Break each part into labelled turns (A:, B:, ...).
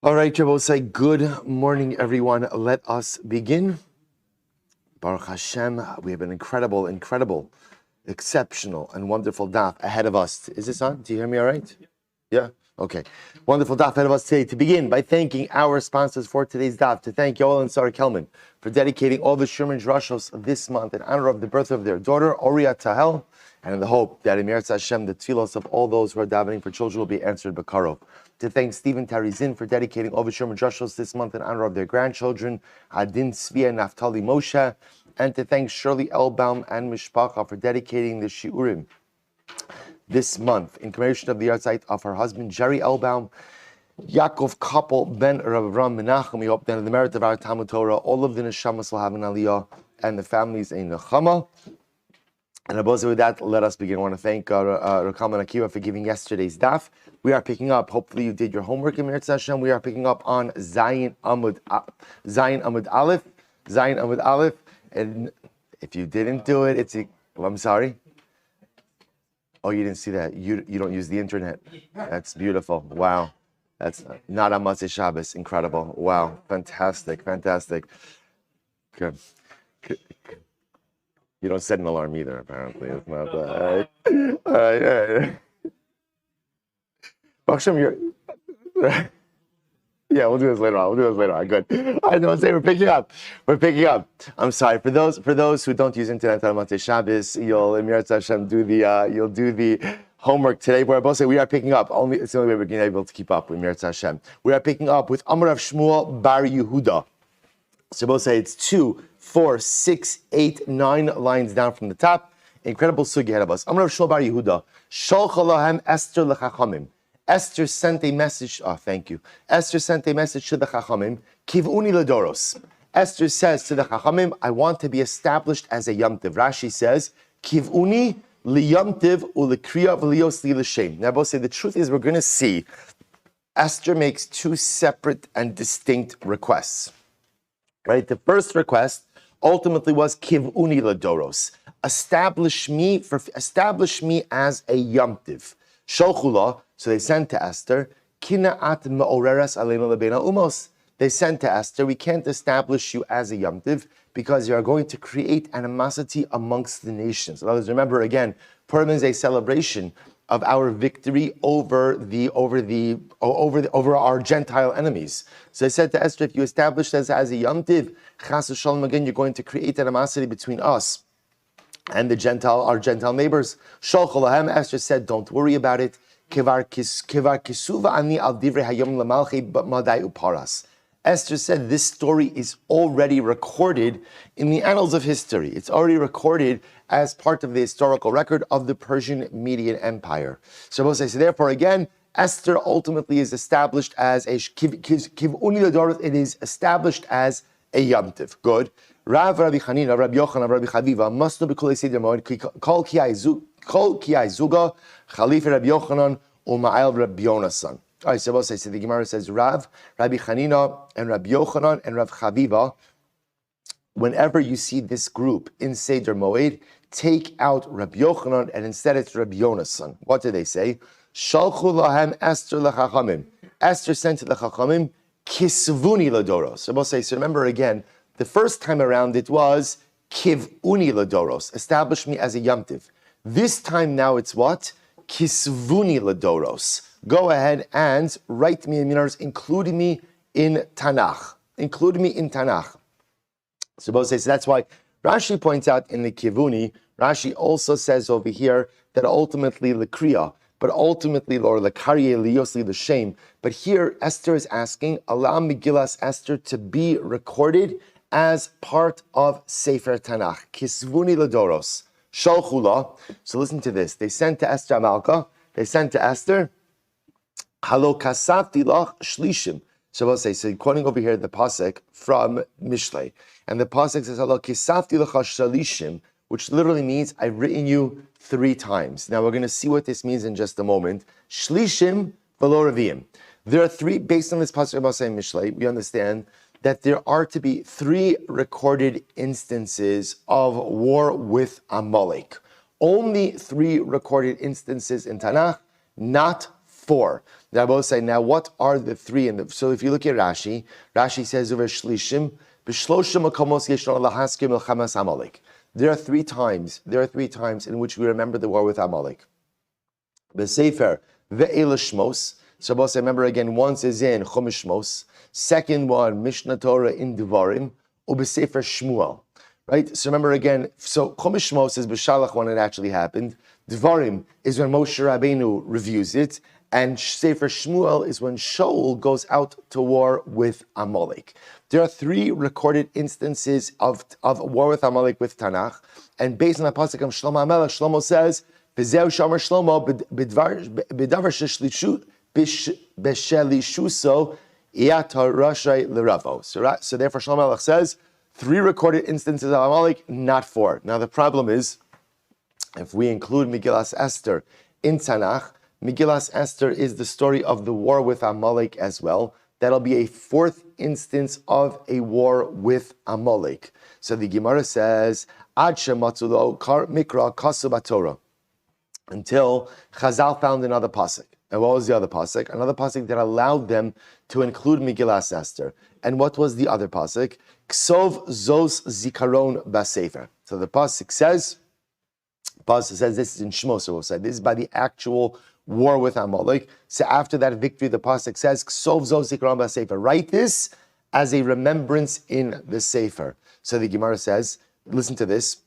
A: All right, Rabbi, say good morning, everyone. Let us begin. Baruch Hashem, we have an incredible, exceptional, and wonderful daf ahead of us. Is this on? Do you hear me all right? Yeah? Okay. Wonderful daf ahead of us today. To begin by thanking our sponsors for today's daf, to thank Yoel Sara Kelman for dedicating all the Sherman Drashos this month in honor of the birth of their daughter, Oriya Tahel, and in the hope that in yahrzeit Hashem, the tefilos of all those who are davening for children will be answered b'karov. To thank Teri Czinn for dedicating all the Sherman Drashos this month in honor of their grandchildren, Adin, Tzvi, and Naftali, Moshe, and to thank Shirley Elbaum and Mishpacha for dedicating the shiurim this month in commemoration of the yahrzeit of her husband, Gerald Elbaum, Yaakov Kopel, R Avraham Menachem. We hope that in the merit of our TALMUD TORAH, all of the neshamas will have an aliyah and the families a nechama. And above with that, let us begin. I want to thank Rakam and Akiva for giving yesterday's daf. We are picking up, hopefully you did your homework in Yahrzeit Hashem. We are picking up on Zayin Amud Aleph. And if you didn't do it, I'm sorry. Oh, you didn't see that. You don't use the internet. That's beautiful. Wow. That's not a Matzah Shabbos. Incredible. Wow. Fantastic. Good. You don't set an alarm either, apparently. It's not that. All right. Yeah, we'll do this later on. Good. I don't say we're picking up. I'm sorry for those who don't use internet on Matzah Shabbos. You'll in yahrzeit Hashem do the homework today. But I both say we are picking up. It's the only way we're going to be able to keep up with yahrzeit Hashem. We are picking up with Amar of Shmuel Bar Yehuda. So both say it's 2, 4, 6, 8, 9 lines down from the top. Incredible sugi ahead of us. Amar of Shmuel Bar Yehuda. Sholcha lahem Esther lechachamim. Esther sent a message. Thank you. Esther sent a message to the Chachamim. Kivuni ledoros. Esther says to the Chachamim, I want to be established as a Yom Tiv. Rashi says, Kivuni liyom tiv ulekriya v'liyos li l'shem. Now, both say the truth is we're going to see Esther makes two separate and distinct requests. Right? The first request ultimately was Kivuni ledoros. Establish me as a Yom Tiv. Sholchula. So they sent to Esther, Kina'at me'oreres aleinu lebein ha'umos. They sent to Esther, we can't establish you as a Yom Tiv because you are going to create animosity amongst the nations. In other words, remember again, Purim is a celebration of our victory over our Gentile enemies. So they said to Esther, if you establish us as a Yom Tiv, chas v'shalom again, you're going to create animosity between us and our Gentile neighbors. Sholcha lahem, Esther said, don't worry about it. Esther said this story is already recorded in the annals of history. It's already recorded as part of the historical record of the Persian Median Empire. So therefore again, Esther ultimately is established as a it is established as a Yom Tiv. Good. Rabbi Chanina, Rabbi Yochanan, Rabbi Chaviva must not be called a Seder Moed. Kol ki zuga Khalifa Rabbi Yochanan u'ma'al Rabbi Yonasan. All right, so the Gemara says Rabbi Chanina, and Rabbi Yochanan and Rabbi Chaviva. Whenever you see this group in Seder Moed, take out Rabbi Yochanan and instead it's Rabbi Yonasan. What do they say? Shalchu lahem Esther lechachamim. Esther sent to the Chachamim kisvuni ladoros. So remember again, the first time around it was kivuni ladoros. Establish me as a Yom Tiv. This time now it's what? Kisvuni ladoros. Go ahead and write me in minars, including me in Tanakh. So both say, so that's why Rashi points out in the Kivuni, Rashi also says over here that ultimately Lekriya, but ultimately or Lekarye Liyosli the shame. But here Esther is asking, allow Megillah Esther to be recorded as part of Sefer Tanakh. Kisvuni ladoros. Shalchula. So listen to this. They sent to Esther Amalka. They sent to Esther. Halo kasafti lach shlishim. So we'll say, so quoting over here the pasuk from Mishlei, and the pasuk says Halo kasafti lach shlishim, which literally means I've written you 3 times. Now we're going to see what this means in just a moment. Shlishim v'lo raviyim. There are 3 based on this pasuk about saying Mishlei. We understand that there are to be 3 recorded instances of war with Amalek. Only 3 recorded instances in Tanakh, not 4. Both say, now what are the 3? So if you look at Rashi, Rashi says over Shlishim, there are 3 times in which we remember the war with Amalek. B'Sefer ve'ela Shmos. So both say, remember again, once is in Chumash Shmos, second one Mishnah Torah in Devarim, or B'Sefer Shmuel. Right? So remember again, so Chumash Shmos is B'Shalach when it actually happened. Devarim is when Moshe Rabbeinu reviews it. And Sefer Shmuel is when Shaul goes out to war with Amalek. There are 3 recorded instances of war with Amalek with Tanakh. And based on the pasuk of Shlomo HaMelech, Shlomo says, B'zeu shomer Shlomo b'davar b'shelishuso iyata rashay l'ravo. So therefore Shlomo HaMelech says, 3 recorded instances of Amalek, not 4. Now the problem is, if we include Megillas Esther in Tanakh, Megillas Esther is the story of the war with Amalek as well. That'll be a 4th instance of a war with Amalek. So the Gemara says, Ad shematzulo mikra kasu b'Torah, until Chazal found another pasuk. And what was the other pasuk? Another pasuk that allowed them to include Megillas Esther. And what was the other pasuk? Ksov zos zikaron b'sefer. So the pasuk says, this is in Shmos, this is by the actual war with Amalek. So after that victory, the pasuk says, Ksov zos zikaron b'sefer. Write this as a remembrance in the sefer. So the Gemara says, listen to this.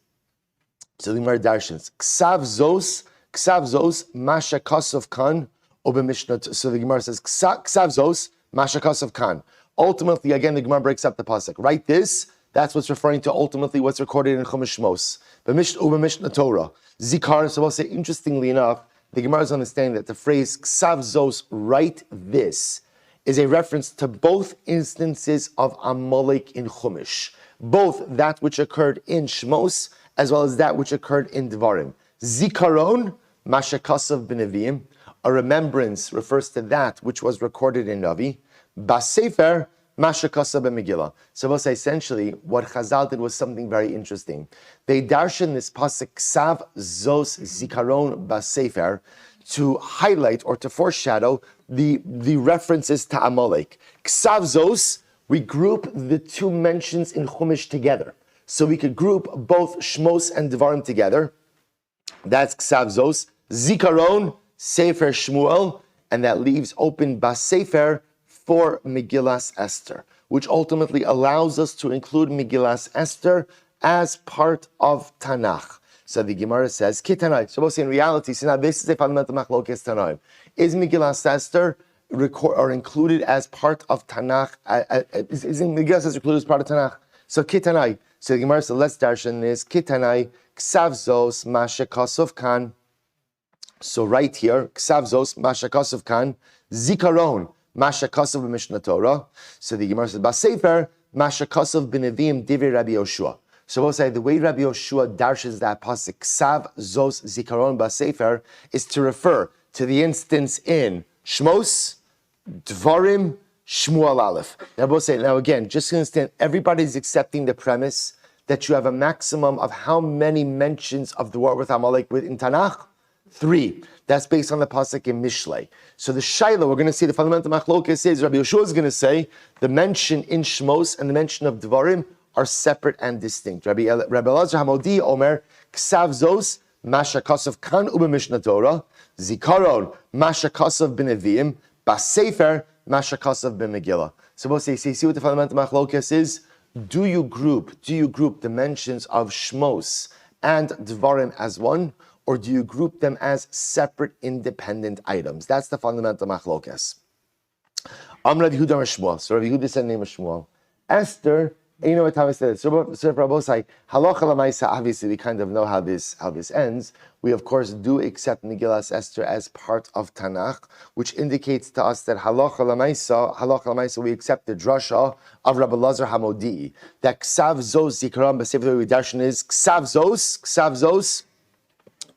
A: So the Gemara darshans, Ksav zos masha kasov kan obe mishnah. So the Gemara says, Ksav zos masha kasov kan. Ultimately, again, the Gemara breaks up the pasuk. Write this. That's what's referring to ultimately what's recorded in Chumash Shmos. Ube mishnah Torah. Zikar. So we'll say, interestingly enough, the Gemara is understanding that the phrase Ksav zos, write this, is a reference to both instances of Amalek in Chumash. Both that which occurred in Shmos, as well as that which occurred in Devarim. Zikaron, mashakasav b'neviim, a remembrance refers to that which was recorded in Navi. Basefer, mashakasav b'Megillah. So we'll say essentially what Chazal did was something very interesting. They darshan this pasuk Ksav zos zikaron basefer to highlight or to foreshadow the references to Amalek. Ksav zos, we group the 2 mentions in Chumash together. So we could group both Shmos and Devarim together. That's Ksav zos. Zikaron, Sefer Shmuel, and that leaves open Basefer for Megillas Esther, which ultimately allows us to include Megillas Esther as part of Tanakh. So the Gemara says, Kitanai. So we'll say in reality, so now this is a fundamental machlokes Tanaim. Is Megillas Esther included as part of Tanakh? Is Megillas Esther included as part of Tanakh? So Kitanai. So the Gemara says, let's darshan is Kitanai, Ksav zos, Masha Kasov Kan. So right here, Ksav zos, Masha Kasov Kan, Zikaron, Masha Kasov b'Mishnah Torah. So the Gemara says, Basefer, Masha Kasov b'Neviim Divrei Rabbi Yoshua. So we'll say the way Rabbi Yoshua darshes that pasuk, Ksav zos Zikaron Basefer, is to refer to the instance in Shmos, Dvarim, Shmuel Aleph. Now we'll say, now again, just to understand, everybody's accepting the premise that you have a maximum of how many mentions of the war with Amalek in Tanakh? 3. That's based on the pasuk in Mishlei. So the Shaila, we're going to see the fundamental machlokes is, Rabbi Yoshua is going to say, the mention in Shmos and the mention of Dvarim are separate and distinct. Rabbi Elazar Hamodi Omer, Ksav zos, Masha Kasav Kan Ube Mishnah Torah, Zikaron, Masha Kasav B'Neviim, Basefer, Masha Kasav B'Megillah. So we'll say, see what the fundamental machlokes is? Do you group the mentions of Shmos and Dvarim as one, or do you group them as separate, independent items? That's the fundamental machlokes. Rav Yehuda Shmuel. So Rav Yehuda said the name of Shmuel. Esther, you know what Tavis said. So Rabosai, halacha lamaisa. Obviously, we kind of know how this ends. We of course do accept Megillas Esther as part of Tanakh, which indicates to us that halacha lamaisa. We accept the drasha of Rabbi Elazar Hamodi that Ksav zos zikaron b'sefer darshan is Ksav zos.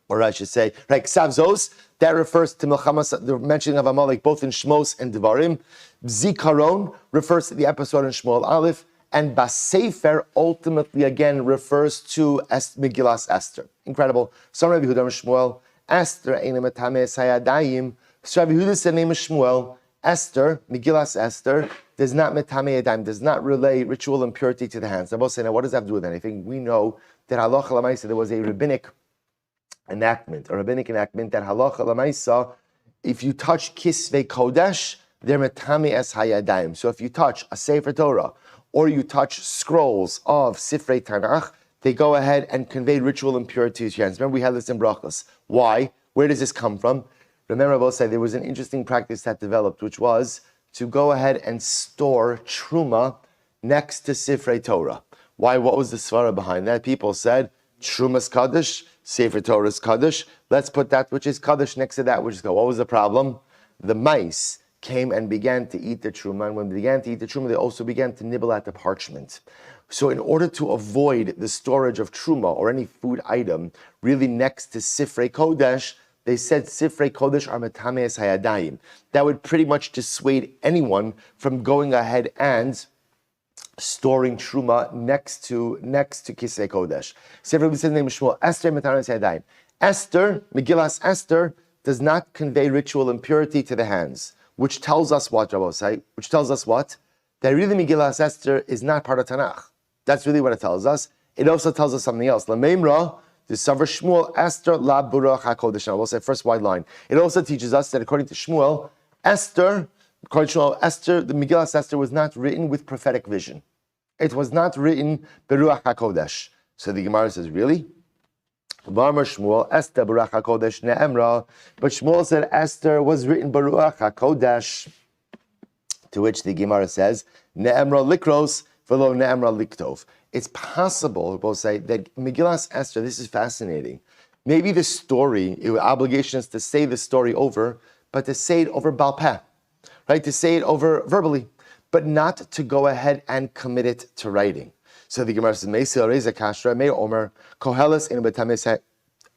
A: Or I should say, right, Ksav zos, that refers to Milchamas, the mentioning of Amalek both in Shmos and Devarim. Zikaron refers to the episode in Shmuel Aleph, and Basefer ultimately again refers to Megillas Esther. Incredible. Some Rabbi Yehuda Shmuel, Esther Eine Metame Sayadayim So Rabbi Yehuda said, name of Shmuel, Esther, Megillas Esther, does not metame yadayim, does not relay ritual impurity to the hands. Now, both say, now what does that have to do with anything? We know that halacha l'maisa, there was a rabbinic enactment that halacha l'maisa, if you touch kisvei kodesh, they're metame es hayadayim. So if you touch a sefer Torah, or you touch scrolls of Sifrei Tanakh, they go ahead and convey ritual impurity to your hands. Remember, we had this in brachos. Why? Where does this come from? Remember, I will say there was an interesting practice that developed, which was to go ahead and store truma next to Sifrei Torah. Why? What was the svara behind that? People said, truma's kaddish, Sefer Torah's kaddish. Let's put that which is kaddish next to that which is kaddish. What was the problem? The mice came and began to eat the truma, and when they began to eat the truma, they also began to nibble at the parchment. So in order to avoid the storage of truma or any food item really next to Sifrei Kodesh, they said Sifrei Kodesh are metameis hayadayim. That would pretty much dissuade anyone from going ahead and storing truma next to Kisvei Kodesh. Sifrei says the name of Shmuel, Esther metameis hayadayim. Esther, Megillas Esther, does not convey ritual impurity to the hands. Which tells us what, Rabbi say? Which tells us what? That really Megillas Esther is not part of Tanakh. That's really what it tells us. It also tells us something else. L'meimra, the Savar Shmuel, Esther la Burach HaKodesh. We'll say first wide line. It also teaches us that according to Shmuel, Esther, the Megillas Esther was not written with prophetic vision. It was not written Beruach HaKodesh. So the Gemara says, really? Shmuel, Esther Baruch HaKodesh Ne'emra. But Shmuel said Esther was written Baruch HaKodesh. To which the Gemara says, Ne'emra Likros, velo Ne'emra Liktov. It's possible, we'll say, that Megillas Esther, this is fascinating. Maybe the story, obligation is to say the story over, but to say it over Baal Peh, right? To say it over verbally, but not to go ahead and commit it to writing. So the Gemara says, Meisel Reza Kashra, Mei Omer, Koheles in Betames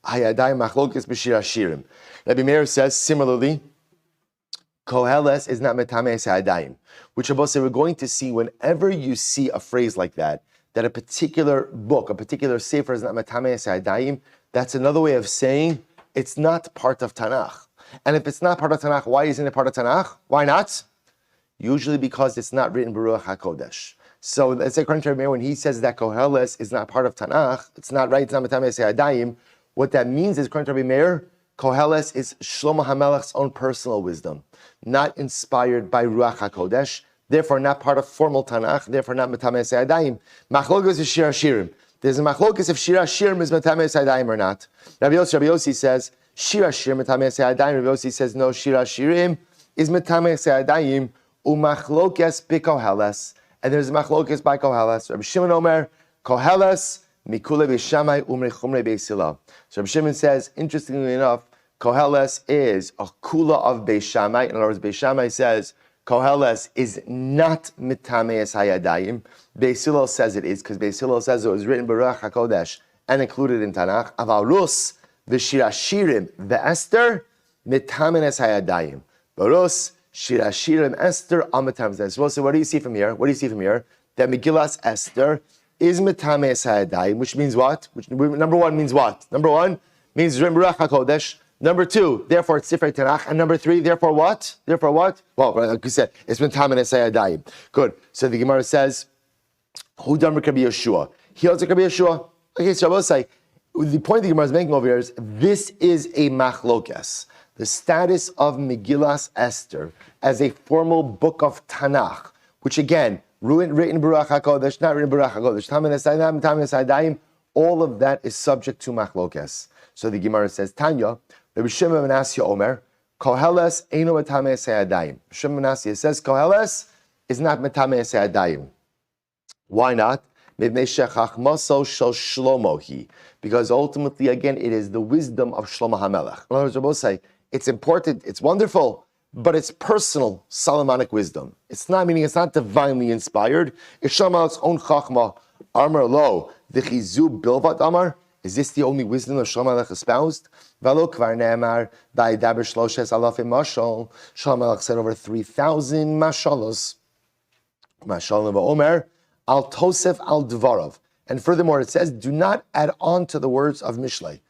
A: Hayadai Machlokes B'Shir Hashirim. Rabbi Meir says, similarly, Koheles is not Metames Hayadayim, which we're going to see whenever you see a phrase like that a particular book, a particular sefer is not Metames Hayadayim, that's another way of saying it's not part of Tanakh. And if it's not part of Tanakh, why isn't it part of Tanakh? Why not? Usually because it's not written Baruch HaKodesh. So let's say, according to Rabbi Meir, when he says that Koheles is not part of Tanakh, it's not right, it's not Metames Hayadayim, what that means is, according to Rabbi Meir, Koheles is Shlomo HaMelech's own personal wisdom, not inspired by Ruach HaKodesh, therefore not part of formal Tanakh, therefore not Metames Hayadayim. Machlokes is Shir Hashirim. There's a machlokes if Shir Hashirim is Metames Hayadayim or not. Rabbi Yossi says, Shir Hashirim Metames Hayadayim. Rabbi Yossi says, no, Shir Hashirim is Metames Hayadayim, Umachlokes B'Koheles. And there's a machlokes by Koheles. Rabbi Shimon Omer, Koheles, Mikule Beishamai, Umre Chumre Beisila. So Rabbi Shimon says, interestingly enough, Koheles is a kula of Beishamai. In other words, Beishamai says, Koheles is not Mitameis Hayadayim. Beisilo says it is, because Beisilo says it was written Baruch HaKodesh and included in Tanakh. Aval Rus, the Shir Hashirim, the Esther, Mitameis Hayadayim. Barus, Shir Hashirim Esther Amatamas Esther. So what do you see from here? That Megillas Esther is Metameis Hayadayim, which means what? Number one means what? Number one means Baruch HaKodesh. Number two, therefore it's Sifrei Tanakh. And number three, therefore what? Well, like you said, it's Metameis Hayadayim. Good. So the Gemara says, who done with Rabbi Yeshua? He also Rabbi Yeshua. Okay, so I will say, the point the Gemara is making over here is this is a machlokes. The status of Megillas Esther as a formal book of Tanakh, which again, written Baruch HaKodesh, not written Baruch HaKodesh, Metameis Hayadayim, all of that is subject to machlokes. So the Gemara says, Tanya, Rabbi Shimon Menachem Omer, Koheles eino Metameis Hayadayim. Shimon Menachem says Koheles is not Metameis Hayadayim. Why not? Because ultimately, again, it is the wisdom of Shlomo HaMelech. In other words, we'll say, it's important, it's wonderful, but it's personal Solomonic wisdom. It's not divinely inspired. It's Shlomo HaMelech's own chachma. Amar lo, v'chizu bilvat amar. Is this the only wisdom that Shlomo HaMelech espoused? V'alo kvar ne'emar, v'aydaber shloshes alafim mashal. Shlomo HaMelech said over 3,000 mashalos. Mashalim v'omer, al tosef al dvarov. And furthermore, it says, do not add on to the words of Mishlei.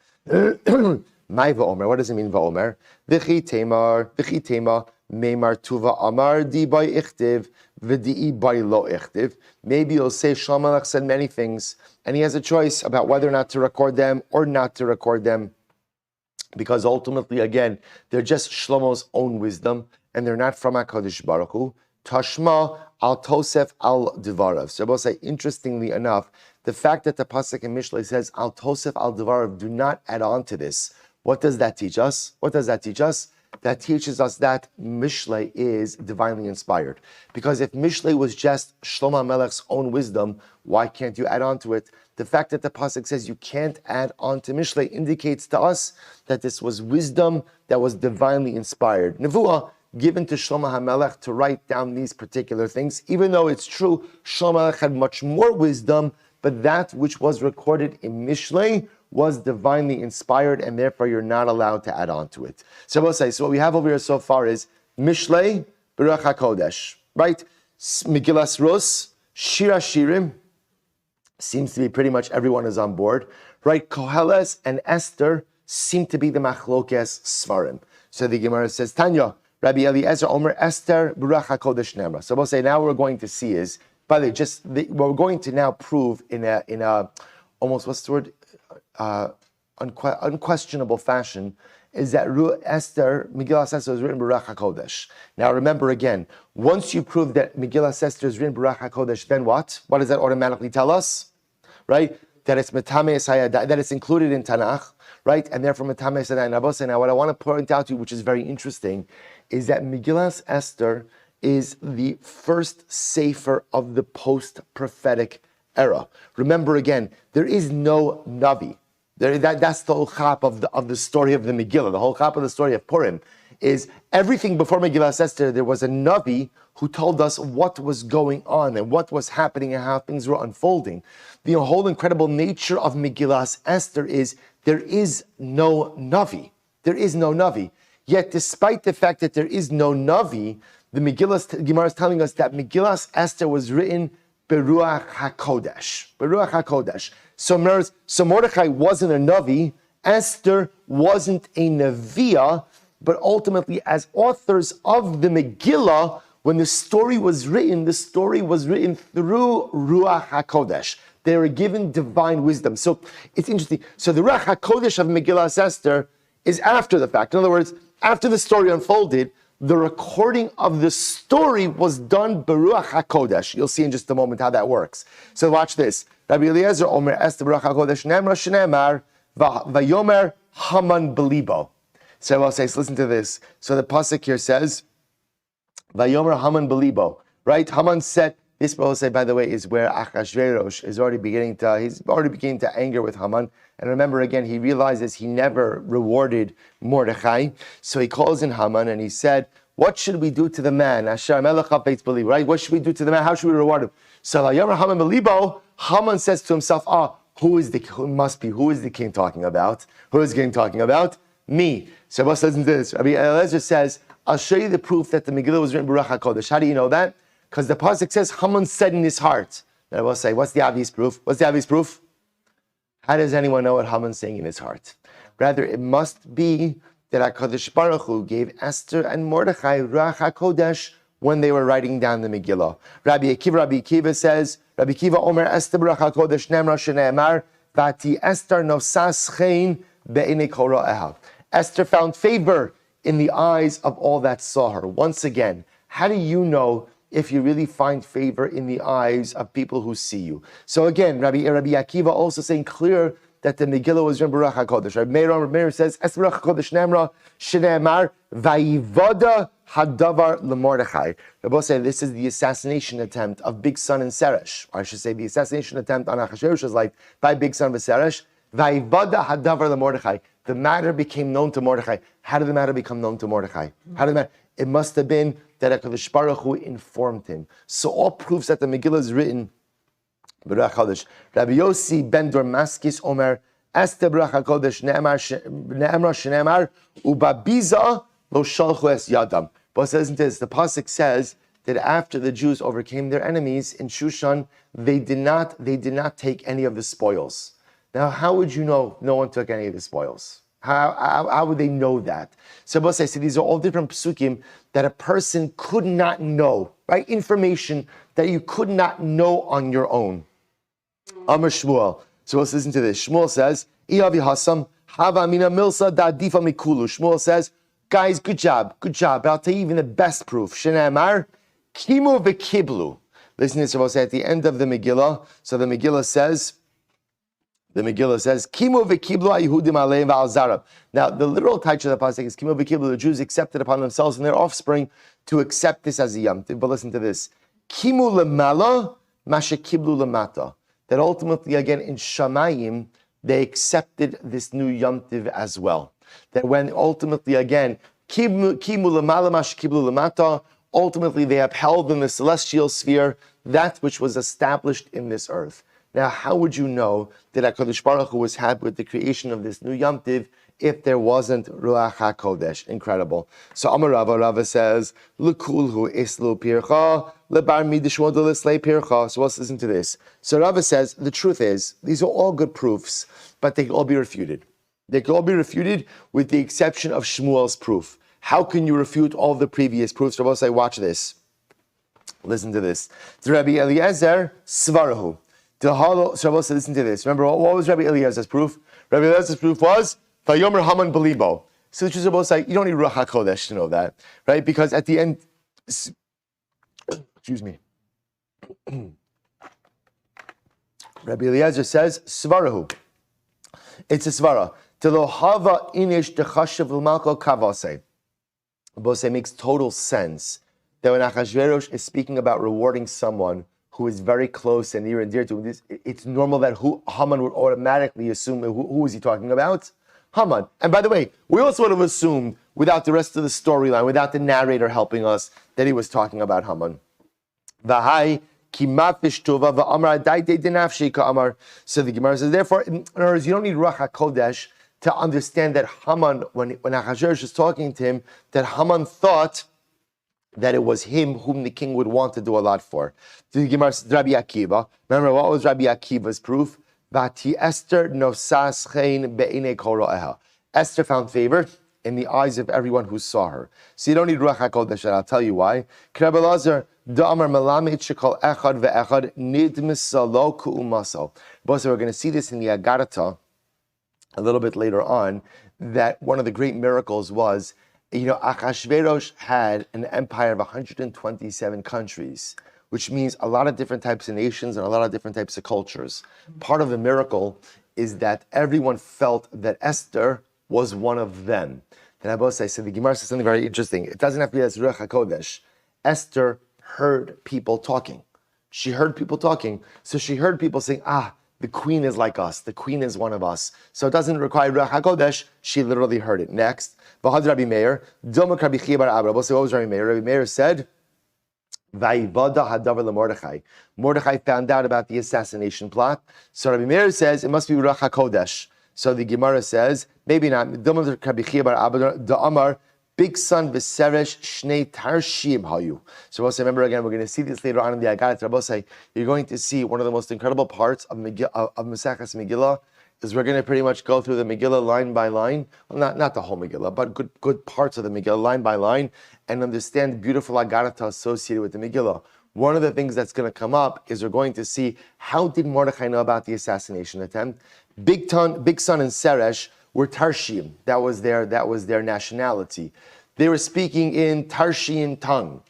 A: My va'omer. What does it mean va'omer? V'chi tema meimar tuva amar di by ichtiv v'di by lo ichtiv. Maybe you'll say Shlomo Melech said many things, and he has a choice about whether or not to record them or not to record them, because ultimately, again, they're just Shlomo's own wisdom, and they're not from HaKadosh Baruch Hu. Tashma al tosef al divarav. So we'll say, interestingly enough, the fact that the pasuk in Mishlei says al tosef al divarav, do not add on to this. What does that teach us? What does that teach us? That teaches us that Mishlei is divinely inspired. Because if Mishlei was just Shlomo Melech's own wisdom, why can't you add on to it? The fact that the pasuk says you can't add on to Mishlei indicates to us that this was wisdom that was divinely inspired. Nevuah given to Shlomo HaMelech to write down these particular things, even though it's true, Shlomo HaMelech had much more wisdom, but that which was recorded in Mishlei was divinely inspired, and therefore you're not allowed to add on to it. So we'll say, so what we have over here so far is Mishlei, Beruach HaKodesh, right? Megillas Rus, Shir HaShirim, seems to be pretty much everyone is on board, right? Koheles and Esther seem to be the machlokes Svarim. So the Gemara says, Tanya, Rabbi Eliezer Omer Esther Beruach HaKodesh Nemra. So we'll say now what we're going to see is, by the way, we're going to now prove in a almost, what's the word, unquestionable fashion, is that Esther, Megillah Esther is written Beruach HaKodesh. Now remember again, once you prove that Megillah Esther is written Beruach HaKodesh, then what? What does that automatically tell us? Right? That it's Metame Esayada, that it's included in Tanakh, right? And therefore Metame Esayada. Now what I want to point out to you, which is very interesting, is that Megillah Esther is the first sefer of the post-prophetic era. Remember again, there is no Navi. That's the whole chap of the story of the Megillah. The whole chap of the story of Purim is everything before Megillah Esther. There was a Navi who told us what was going on and what was happening and how things were unfolding. The whole incredible nature of Megillah Esther is there is no Navi. There is no Navi. Yet, despite the fact that there is no Navi, the Gemara is telling us that Megillah Esther was written Beruach HaKodesh. Beruach HaKodesh. So Mordechai wasn't a Navi, Esther wasn't a Neviah, but ultimately as authors of the Megillah, when the story was written through Ruach HaKodesh. They were given divine wisdom. So it's interesting. So the Ruach HaKodesh of Megillah Esther is after the fact. In other words, after the story unfolded, the recording of the story was done Beruach HaKodesh. You'll see in just a moment how that works. So watch this. Rabbi Eliezer Omer Esther Beruach HaKodesh Nemra Shneemar Vayomer Haman Belibo. So I'll say, so listen to this. So the pasuk here says, Vayomer Haman Belibo. Right? Haman said, this will say, by the way, is where Achashverosh is already beginning to anger with Haman. And remember again, he realizes he never rewarded Mordechai. So he calls in Haman and he said, what should we do to the man? Right? What should we do to the man? How should we reward him? So Haman Belibo, Haman says to himself, who is the king talking about? Who is the king talking about? Me. So let's listen to this. Rabbi Eliezer says, I'll show you the proof that the Megillah was written Beruach HaKodesh. How do you know that? Because the pasuk says Haman said in his heart. Then I will say, what's the obvious proof? What's the obvious proof? How does anyone know what Haman's saying in his heart? Rather, it must be that HaKadosh Baruch Hu gave Esther and Mordechai Ruach HaKodesh when they were writing down the Megillah. Rabbi Akiva says, Rabbi Akiva Omer Esther Ruach HaKodesh Nemra Shene'emar Vati Esther Nosas Chein Be'inei Kol Ra'eha. Esther found favor in the eyes of all that saw her. Once again, how do you know if you really find favor in the eyes of people who see you? So again, Rabbi Akiva also saying clear that the Megillah was written Beruach HaKodesh. Rabbi Meir says, Es Beruach HaKodesh Nemra Shneemar Vayivoda Hadavar LeMordechai. Rabbi say this is the assassination attempt of Big Son and Seresh. Or I should say the assassination attempt on Achashverosh's life by Big Son and Seresh. Vayivoda Hadavar LeMordechai. The matter became known to Mordechai. How did the matter become known to Mordechai? It must have been that HaKadosh Baruch Hu informed him. So all proves that the Megillah is written Beruach HaKodesh. Rabbi Yossi ben Dormaskis Omer Esther Beruach HaKodesh Ne'emra Shene'emar Ubabiza Lo Shalchu Es Yadam. But listen to this. The pasuk says that after the Jews overcame their enemies in Shushan, they did not take any of the spoils. Now, how would you know no one took any of the spoils? How would they know that? So these are all different psukim that a person could not know, right? Information that you could not know on your own. Amar Shmuel. So let's listen to this. Shmuel says, Iavi Hasam, Hava Mina Milsa Dadifa Mikulu. Shmuel says, guys, good job. But I'll tell you even the best proof. Shenamar, Kimu V'Kiblu. Listen to this, at the end of the Megillah. So the Megillah says, Kimu v'kiblu ha'Yehudim aleim v'al zarab. Now, the literal title of the pasuk is Kimu v'kiblu. The Jews accepted upon themselves and their offspring to accept this as a Yom Tov. But listen to this. Kimu lemala mashe kiblu lemata. That ultimately, again, in Shamayim, they accepted this new Yom Tov as well. That when ultimately, again, Kimu lemala mashe kiblu lemata, ultimately they upheld in the celestial sphere that which was established in this earth. Now, how would you know that HaKadosh Baruch Hu was happy with the creation of this new Yom Tiv if there wasn't Ruach HaKodesh? Incredible. So Amar Rava says, L'kulhu islu pircha, lebar midishmod l'slei pircha. So let's listen to this. So Rava says, the truth is, these are all good proofs, but they can all be refuted. They can all be refuted with the exception of Shmuel's proof. How can you refute all the previous proofs? Rava say, watch this. Listen to this. To Rabbi Eliezer, Svarahu. So listen to this. Remember, what was Rabbi Eliezer's proof? Rabbi Eliezer's proof was Vayomer Haman Belibo. So which is supposed to say, you don't need Ruach HaKodesh to know that, right? Because at the end, excuse me, Rabbi Eliezer says, Svarahu. It's a Svara. Telohava inish dechashav l'malko kavase. Bose makes total sense that when Achashverosh is speaking about rewarding someone who is very close and near and dear to him, it's normal that Haman would automatically assume, who is he talking about? Haman. And by the way, we also would have assumed, without the rest of the storyline, without the narrator helping us, that he was talking about Haman. V'hai kimafish tova v'amar adaite denafshi ka'amar. So the Gemara says, therefore, in other words, you don't need Ruach HaKodesh to understand that Haman, when Achashverosh is talking to him, that Haman thought that it was him whom the king would want to do a lot for. The Gemara says, Rabbi Akiva. Remember, what was Rabbi Akiva's proof? Vati Esther nosas chein be'inei kol ro'eha. Esther found favor in the eyes of everyone who saw her. So you don't need Ruach HaKodesh, and I'll tell you why. Rabbi Elazar, da'amar melamed shekol echad ve'echad nidmisa lo ku'umaso. But we're going to see this in the Agarata a little bit later on, that one of the great miracles was, Achashverosh had an empire of 127 countries, which means a lot of different types of nations and a lot of different types of cultures. Part of the miracle is that everyone felt that Esther was one of them. Then I both say, so the Gemara says something very interesting. It doesn't have to be as Ruach HaKodesh. Esther heard people talking. She heard people talking. So she heard people saying, the queen is like us. The queen is one of us. So it doesn't require Ruach HaKodesh. She literally heard it. Next, V'had Rabbi Meir, Domak Rabbi Chia bar Abba. What was Rabbi Meir? Rabbi Meir said, Vayivada hadavar leMordechai. Mordechai found out about the assassination plot. So Rabbi Meir says it must be Ruach HaKodesh. So the Gemara says, maybe not. Domak Rabbi Chia bar Abba, Da'amar, big son v'seresh shnei tarshim hayu. So also remember again, we're going to see this later on in the Agadat Rabbosai. You're going to see one of the most incredible parts of Maseches Megillah is we're going to pretty much go through the Megillah line by line. Well, not the whole Megillah, but good parts of the Megillah line by line, and understand the beautiful Agadat associated with the Megillah. One of the things that's going to come up is we're going to see how did Mordechai know about the assassination attempt. Big son and Seresh were Tarshim. That was their nationality. They were speaking in Tarshian tongue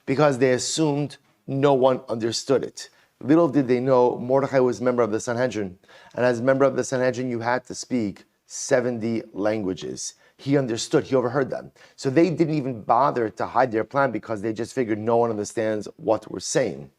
A: because they assumed no one understood it. Little did they know Mordechai was a member of the Sanhedrin. And as a member of the Sanhedrin, you had to speak 70 languages. He understood, he overheard them. So they didn't even bother to hide their plan because they just figured no one understands what we're saying.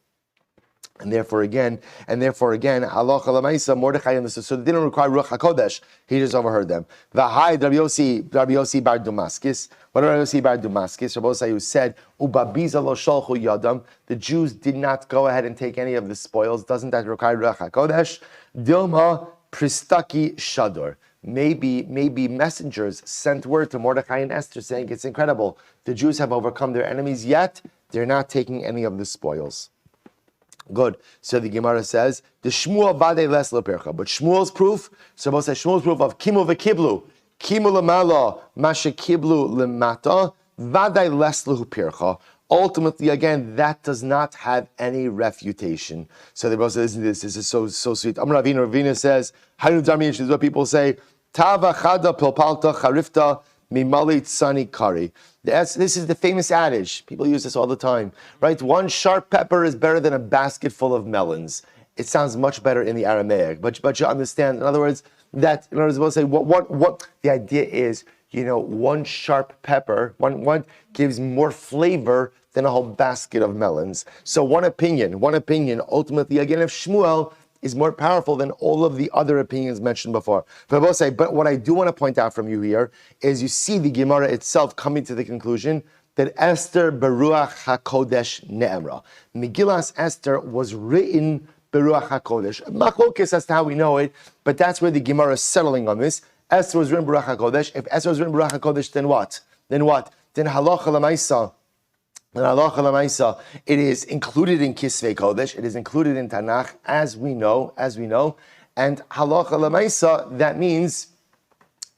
A: And therefore again, halacha l'maisa, Mordechai understood. So they didn't require Ruach HaKodesh. He just overheard them. V'hai Rabbi Yossi bar Damascus. What did Rabbi Yossi bar Damascus? Rabbi Yossi who said, Ubabiza lo shalchu yadam. The Jews did not go ahead and take any of the spoils. Doesn't that require Ruach HaKodesh? Dilma pristaki shador. Maybe messengers sent word to Mordechai and Esther saying it's incredible. The Jews have overcome their enemies, yet they're not taking any of the spoils. Good. So the Gemara says the Shmuel vade les lepercha, but Shmuel's proof. So both say Shmuel's proof of kimu v'kiblu. Kimu lemala mashe kiblu lemata vaday les lehu pircha. Ultimately, again, that does not have any refutation. So the Rebbe says, this is so sweet. Amar Ravina says, Hainu Darmish is what people say, Tava chada pilpalta charifta mimali tsani kari. This is the famous adage. People use this all the time, right? One sharp pepper is better than a basket full of melons. It sounds much better in the Aramaic, but you understand. In other words, we'll say what the idea is. One sharp pepper, one gives more flavor than a whole basket of melons. So one opinion, ultimately, again, if Shmuel is more powerful than all of the other opinions mentioned before. But what I do want to point out from you here is you see the Gemara itself coming to the conclusion that Esther Beruach HaKodesh Ne'emra. Megillas Esther was written Beruach HaKodesh. Machlokes as to how we know it, but that's where the Gemara is settling on this. Esther was written Beruach HaKodesh. If Esther was written Beruach HaKodesh, then what? Then halacha l'maisa. And halacha l'maisa, it is included in Kisvei Kodesh. It is included in Tanakh, as we know. And halacha l'maisa, that means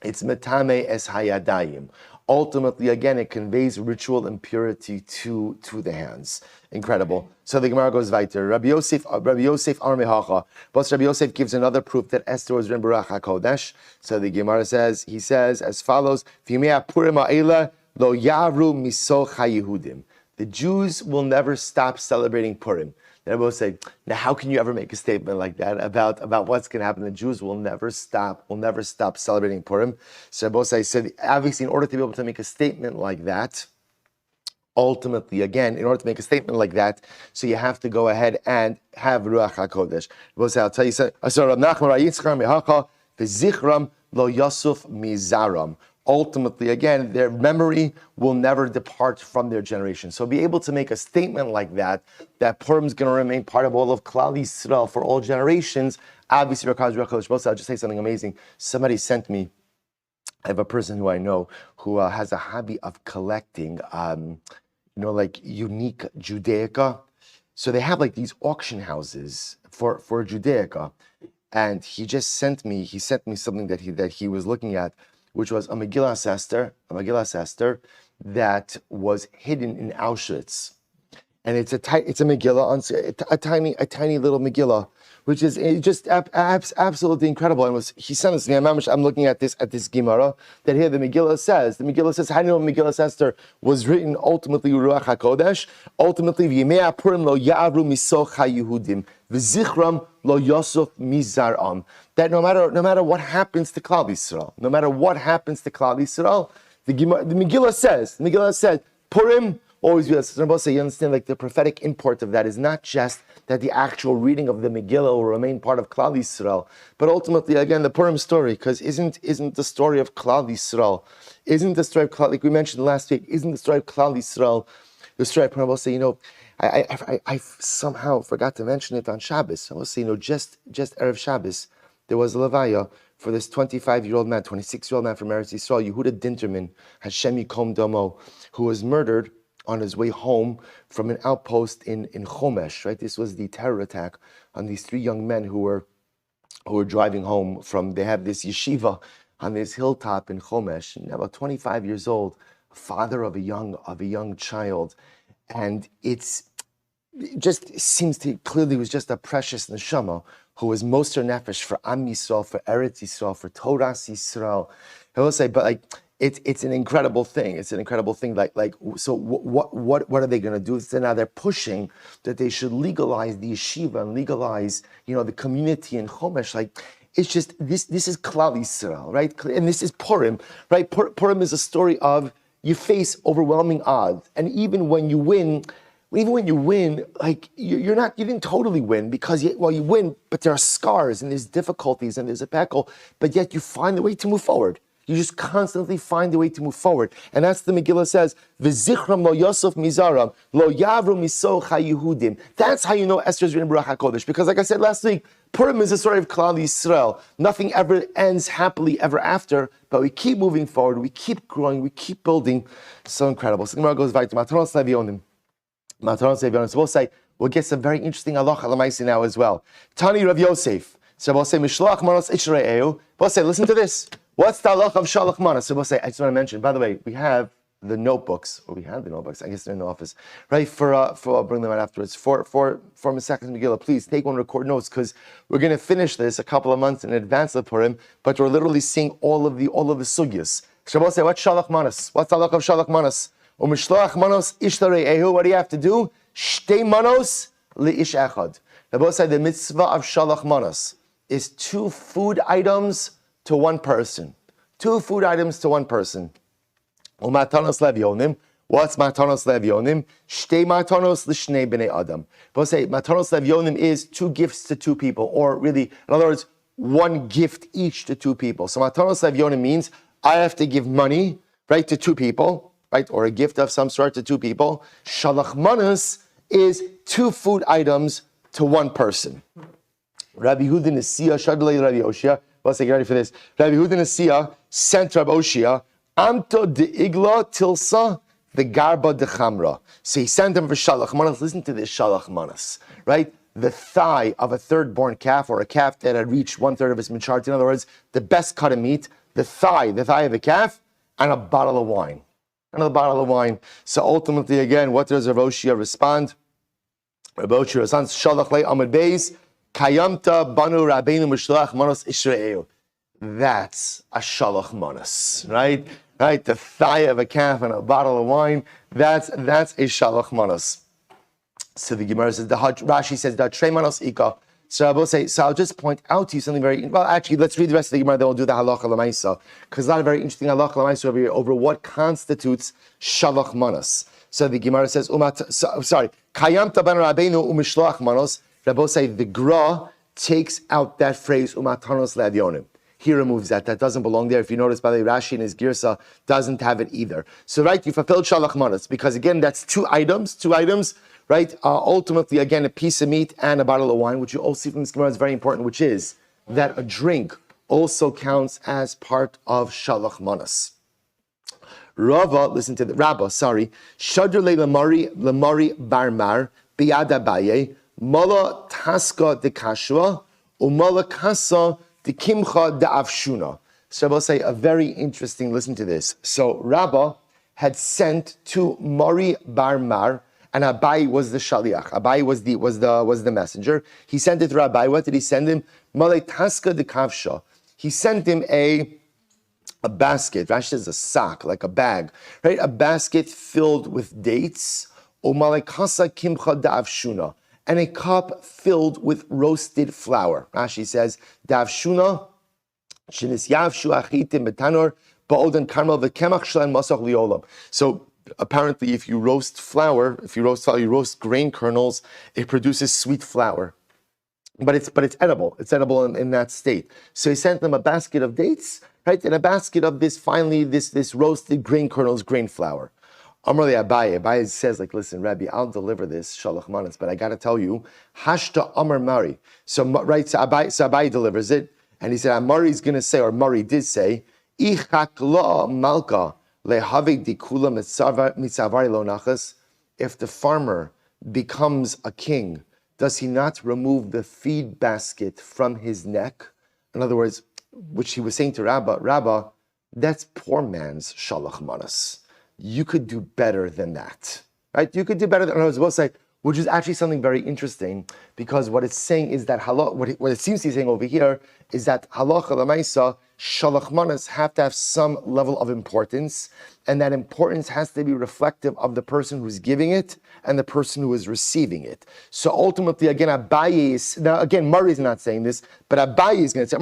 A: it's metame es hayadayim. Ultimately, again, it conveys ritual impurity to the hands. Incredible. So the Gemara goes weiter. Rabbi Yosef Armehacha. But Rabbi Yosef gives another proof that Esther was written Beruach HaKodesh. So the Gemara says as follows: V'yimei Purim ha'ela lo yavru misoch haYehudim. The Jews will never stop celebrating Purim. Then we'll say, now how can you ever make a statement like that about what's going to happen? The Jews will never stop celebrating Purim. So Rabbi said, obviously, in order to be able to make a statement like that, ultimately, again, in order to make a statement like that, so you have to go ahead and have Ruach HaKodesh. Rabbi said, I'll tell you something. So Rab Nachman Yitzchak Mehacha v'zichram lo yasuf mizaram. Ultimately, again, their memory will never depart from their generation. So be able to make a statement like that Purim is going to remain part of all of Klal Yisrael for all generations. Obviously, I'll just say something amazing. Somebody sent me, I have a person who I know who has a hobby of collecting, like unique Judaica. So they have like these auction houses for Judaica. And he sent me something that he was looking at, which was a Megillah Esther that was hidden in Auschwitz, and it's a Megillah, a tiny little Megillah, which is just absolutely incredible. And he sent this to me. I'm looking at this Gemara that here the Megillah says. How do you know Megillah Esther was written ultimately Ruach HaKodesh? Ultimately, V'yimei Purim lo ya'avru misoch haYehudim v'zichram lo yosef mizaram. That no matter what happens to Klal Yisrael, the Megillah says, Purim always be. You understand, like the prophetic import of that is not just that the actual reading of the Megillah will remain part of Klal Yisrael, but ultimately, again, the Purim story, because isn't the story of Klal Yisrael, like we mentioned last week, isn't the story of Klal Yisrael the story of Purim? I somehow forgot to mention it on Shabbos. I will say, just Erev Shabbos, there was a levaya for this 26-year-old man from Eretz Yisrael, Yehuda Dinterman, Hashem Yikom Domo, who was murdered on his way home from an outpost in Chomesh. Right, this was the terror attack on these three young men who were driving home from. They have this yeshiva on this hilltop in Chomesh, and about 25 years old, father of a young child, and it just seems to clearly was just a precious neshama who was moser nefesh for Am Yisrael, for Eretz Yisrael, for Torah Yisrael. I will say, but it's an incredible thing. It's an incredible thing. So what are they going to do? So now they're pushing that they should legalize the yeshiva and legalize the community in Chomesh. It's just this is Klal Yisrael, right? And this is Purim, right? Purim is a story of you face overwhelming odds, and even when you win, you didn't totally win because you win, but there are scars and there's difficulties and there's a peckle, but yet you find a way to move forward. You just constantly find a way to move forward. And that's the Megillah says, V'zichram lo yosef mizaram, lo yavru misoch haYehudim. That's how you know Esther's written Beruach HaKodesh. Because like I said last week, Purim is a story of Klal Yisrael. Nothing ever ends happily ever after, but we keep moving forward, we keep growing, we keep building. So incredible. So the Gemara goes back to Matanos Levionim. So we'll get some very interesting halacha l'maisa now as well. Tani Rav Yosef. So we'll say, Mishlach Manos Ishra'eu. We'll say, listen to this. What's the halacha of shalach manas? So we'll say, I just want to mention, by the way, we have the notebooks, I guess they're in the office, right? I'll bring them out afterwards. For Masechet Megillah, please take one, record notes, because we're going to finish this a couple of months in advance of Purim, but we're literally seeing all of the sugyas. Shabbos say, what's shalach manas? What's the halacha of shalach manas? Umishloach manos ishtarei ehu. What do you have to do? Shtei manos li'ish echad. Shabbos say the mitzvah of shalach manas is 2 food items to one person. 2 food items to one person. Umatanos levyonim. What's matanos levyonim? Shtei matanos l'shnei b'nei adam. But say matanos levyonim is 2 gifts to 2 people, or really, in other words, 1 gift each to 2 people. So matanos levyonim means I have to give money, right, to 2 people, right, or a gift of some sort to 2 people. Shalach manas is 2 food items to 1 person. Rabbi Yehuda Nesiya Shadlei Rabbi Oshia. Let's get ready for this. Rabbi Yehuda Nesiya sent Rabbi Oshia. Amto de igla tilsa the garba de chamra. So he sent him for shalach manas. Listen to this shalach manas, right? The thigh of a 3rd-born calf, or a calf that had reached 1/3 of its maturity. In other words, the best cut of meat. The thigh of a calf, and a bottle of wine. Another bottle of wine. So ultimately, again, what does Rav Oshia respond? Rav Oshia responds, shalach lei amud beis kayamta banu rabbeinu mishlach manos Israel. That's a shalach manas, right? Right, the thigh of a calf and a bottle of wine. That's a shalach manas. So the Gemara says, Rashi says that trei manos ika. So I will say, I'll just point out to you something very, well, actually, let's read the rest of the Gemara, then we'll do the halacha l'maisa, because a lot of very interesting halacha l'maisa over here over what constitutes shalach manas. So the Gemara says, kayam taban rabbeinu umishloach manos. Rabbi say the Gra takes out that phrase umatanos le'adyonim. He removes that. That doesn't belong there. If you notice, by the way, Rashi in his Girsa doesn't have it either. So, right, you fulfilled shalach manas, because again, that's 2 items, right? Ultimately, again, a piece of meat and a bottle of wine, which you all see from this Gemara is very important, which is that a drink also counts as part of shalach manas. Rabba, Shadr lemari barmar biyad Abaye mala taska de kashua umala kasa de kimcha de avshuna. So I will say a very interesting, listen to this. So Rabba had sent to Mari Barmar, and Abai was the shaliach. Abai was the messenger. He sent it to Abai. What did he send him? Malay taska de kavsha. He sent him a basket. Rashi says a sack, like a bag, right? A basket filled with dates. O malay kasa kimcha de avshuna. And a cup filled with roasted flour. Rashi says, Davshuna, Shinis Yavshu Achitim Betanor, Ba'odan Karmel V'Kemach Shlan Masach Liolam. So apparently, if you roast flour, you roast grain kernels, it produces sweet flour. But it's edible. It's edible in that state. So he sent them a basket of dates, right? And a basket of this roasted grain kernels, grain flour. Amar Abaye says, like, listen, Rabbi, I'll deliver this shalach manas, but I got to tell you, hashta Amar Mari. So Abaye delivers it, and he said, Mari's going to say, or Mari did say, Ichakla malka lehave dikula mitzavari lo nachas. If the farmer becomes a king, does he not remove the feed basket from his neck? In other words, which he was saying to Rabba, that's poor man's shalach manas. You could do better than that, right? You could do better than, I was about to say, which is actually something very interesting, because what it's saying is that what it seems to be saying over here is that halacha l'maisa, shalach manas have to have some level of importance, and that importance has to be reflective of the person who's giving it and the person who is receiving it. So ultimately, again, Mari is not saying this, but Abaye is going to say,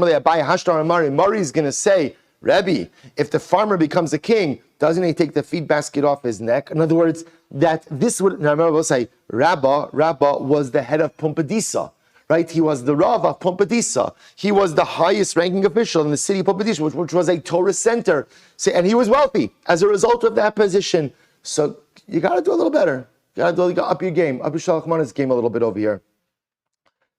A: Mari is going to say, Rebbe, if the farmer becomes a king, doesn't he take the feed basket off his neck? In other words, that this would, now remember, we'll say, Rabba was the head of Pumbedisa, right? He was the Rav of Pumbedisa. He was the highest ranking official in the city of Pumbedisa, which was a Torah center. And he was wealthy as a result of that position. So you got to do a little better. You got to up your game, up your Shalach Manas game a little bit over here.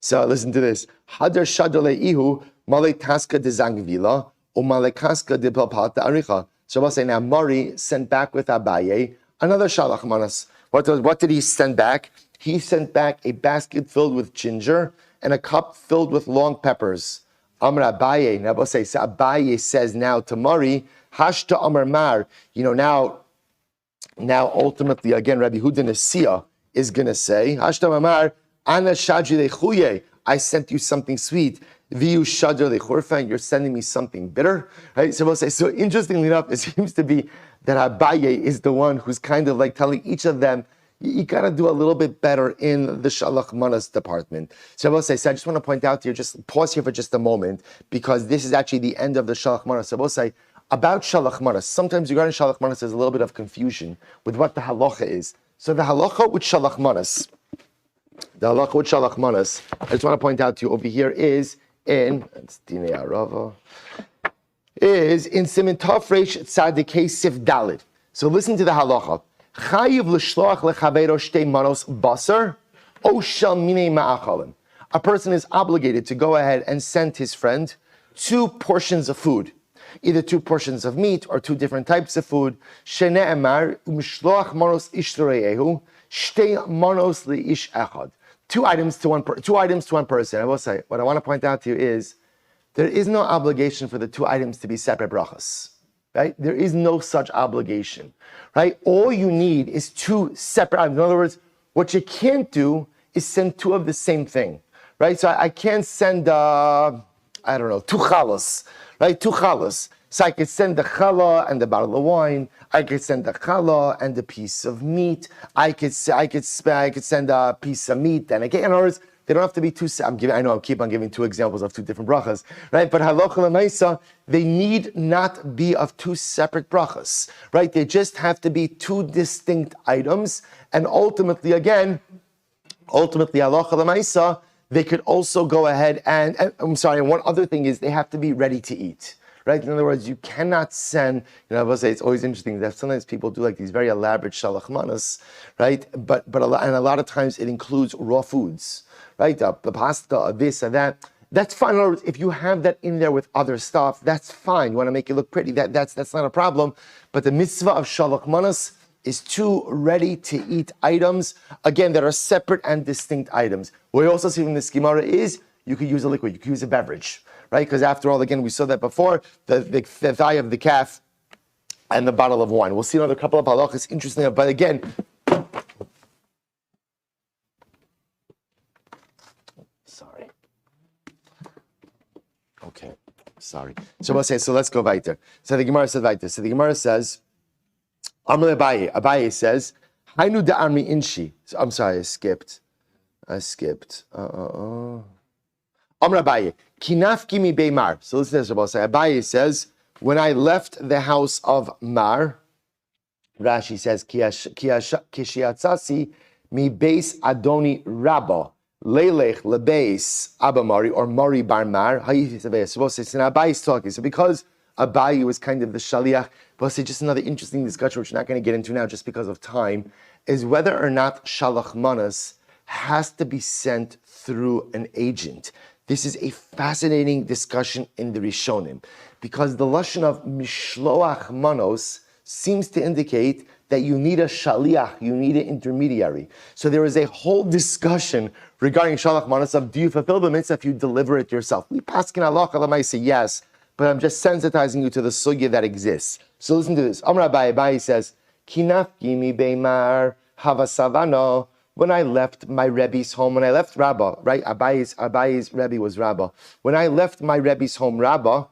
A: So listen to this. Hadar Shadale Ihu, Male Taska de Zangvila, Umalekaska de Palpata Aricha. So I'll say now, Mari sent back with Abaye another shalach manas. What did he send back? He sent back a basket filled with ginger and a cup filled with long peppers. Amar Abaye. Now Abaye says now to Mari, Hashta Amar Mar. Now ultimately again, Rabbi Huda Nasiya is going to say, Hashta Amar Mar, Ana Shadri Lechuye. I sent you something sweet. Viu Shadri Lechurfa, and you're sending me something bitter. Right? So we'll say. So interestingly enough, it seems to be that Abaye is the one who's kind of like telling each of them, you got to do a little bit better in the Shalach Manas department. So I will say, so I just want to point out here, just pause here for just a moment, because this is actually the end of the Shalach Manas. So I will say, about Shalach Manas, sometimes regarding Shalach Manas, there's a little bit of confusion with what the halacha is. So the halacha with Shalach Manas, I just want to point out to you over here is in Siman Tov Reish Tzadikei Sif Dalid. So listen to the halacha. Chayiv l'shloach lechaveiro shtei manos basar o shel minei ma'achalim. A person is obligated to go ahead and send his friend 2 portions of food, either 2 portions of meat or 2 different types of food. Shene'emar u'mishloach manos ish l're'ehu shtei manos li'ish echad. 2 items to one person. I will say, what I want to point out to you is there is no obligation for the 2 items to be separate brachas. Right? There is no such obligation, right? All you need is 2 separate items. In other words, what you can't do is send 2 of the same thing, right? So I can't send, 2 chalas, right? 2 chalas. So I could send the challah and the bottle of wine. I could send the challah and a piece of meat. I could send a piece of meat and a cake. In other words, they don't have to be 2. I know I keep on giving 2 examples of 2 different brachas, right? But halacha l'maisa, they need not be of 2 separate brachas, right? They just have to be 2 distinct items, and ultimately, halacha l'maisa, they could also go ahead and one other thing is they have to be ready to eat. Right? In other words, you cannot send, I will say it's always interesting that sometimes people do like these very elaborate shalach manas, right? But a lot of times it includes raw foods, right? The pasta, this and that. That's fine. In other words, if you have that in there with other stuff, that's fine. You want to make it look pretty. That's not a problem. But the mitzvah of shalach manas is 2 ready-to-eat items, again, that are separate and distinct items. What we also see from this Gemara is you could use a liquid, you could use a beverage. Right? Because after all, again, we saw that before, the thigh of the calf and the bottle of wine. We'll see another couple of halachas, interesting, but again, sorry. Okay, sorry. So let's go weiter. So the Gemara says weiter. So the Gemara says, Amr Abaye. Abaye says, Hainu da'armi inshi. So, I'm sorry, I skipped. Amr Abaye, kinafki mi bei Mar. So listen to this, Abaye says, when I left the house of Mar, Rashi says, kishiatzasi mi beis Adoni Rabba, leilech lebeis Abamari, or Mari bar Mar. So Abaye is talking. So because Abaye was kind of the shaliach, but say just another interesting discussion, which we're not going to get into now just because of time, is whether or not shalach manas has to be sent through an agent. This is a fascinating discussion in the Rishonim, because the lashon of mishloach manos seems to indicate that you need a shaliach, you need an intermediary. So there is a whole discussion regarding shalach manos of, do you fulfill the mitzvah if you deliver it yourself? We paskin halacha l'maisa say yes, but I'm just sensitizing you to the sugya that exists. So listen to this. Amar Abaye says, kinafki mi beimar havasavano. When I left my Rebbe's home, when I left Rabbah, right? Abaye's Rebbe was Rabbah. When I left my Rebbe's home, Rabbah,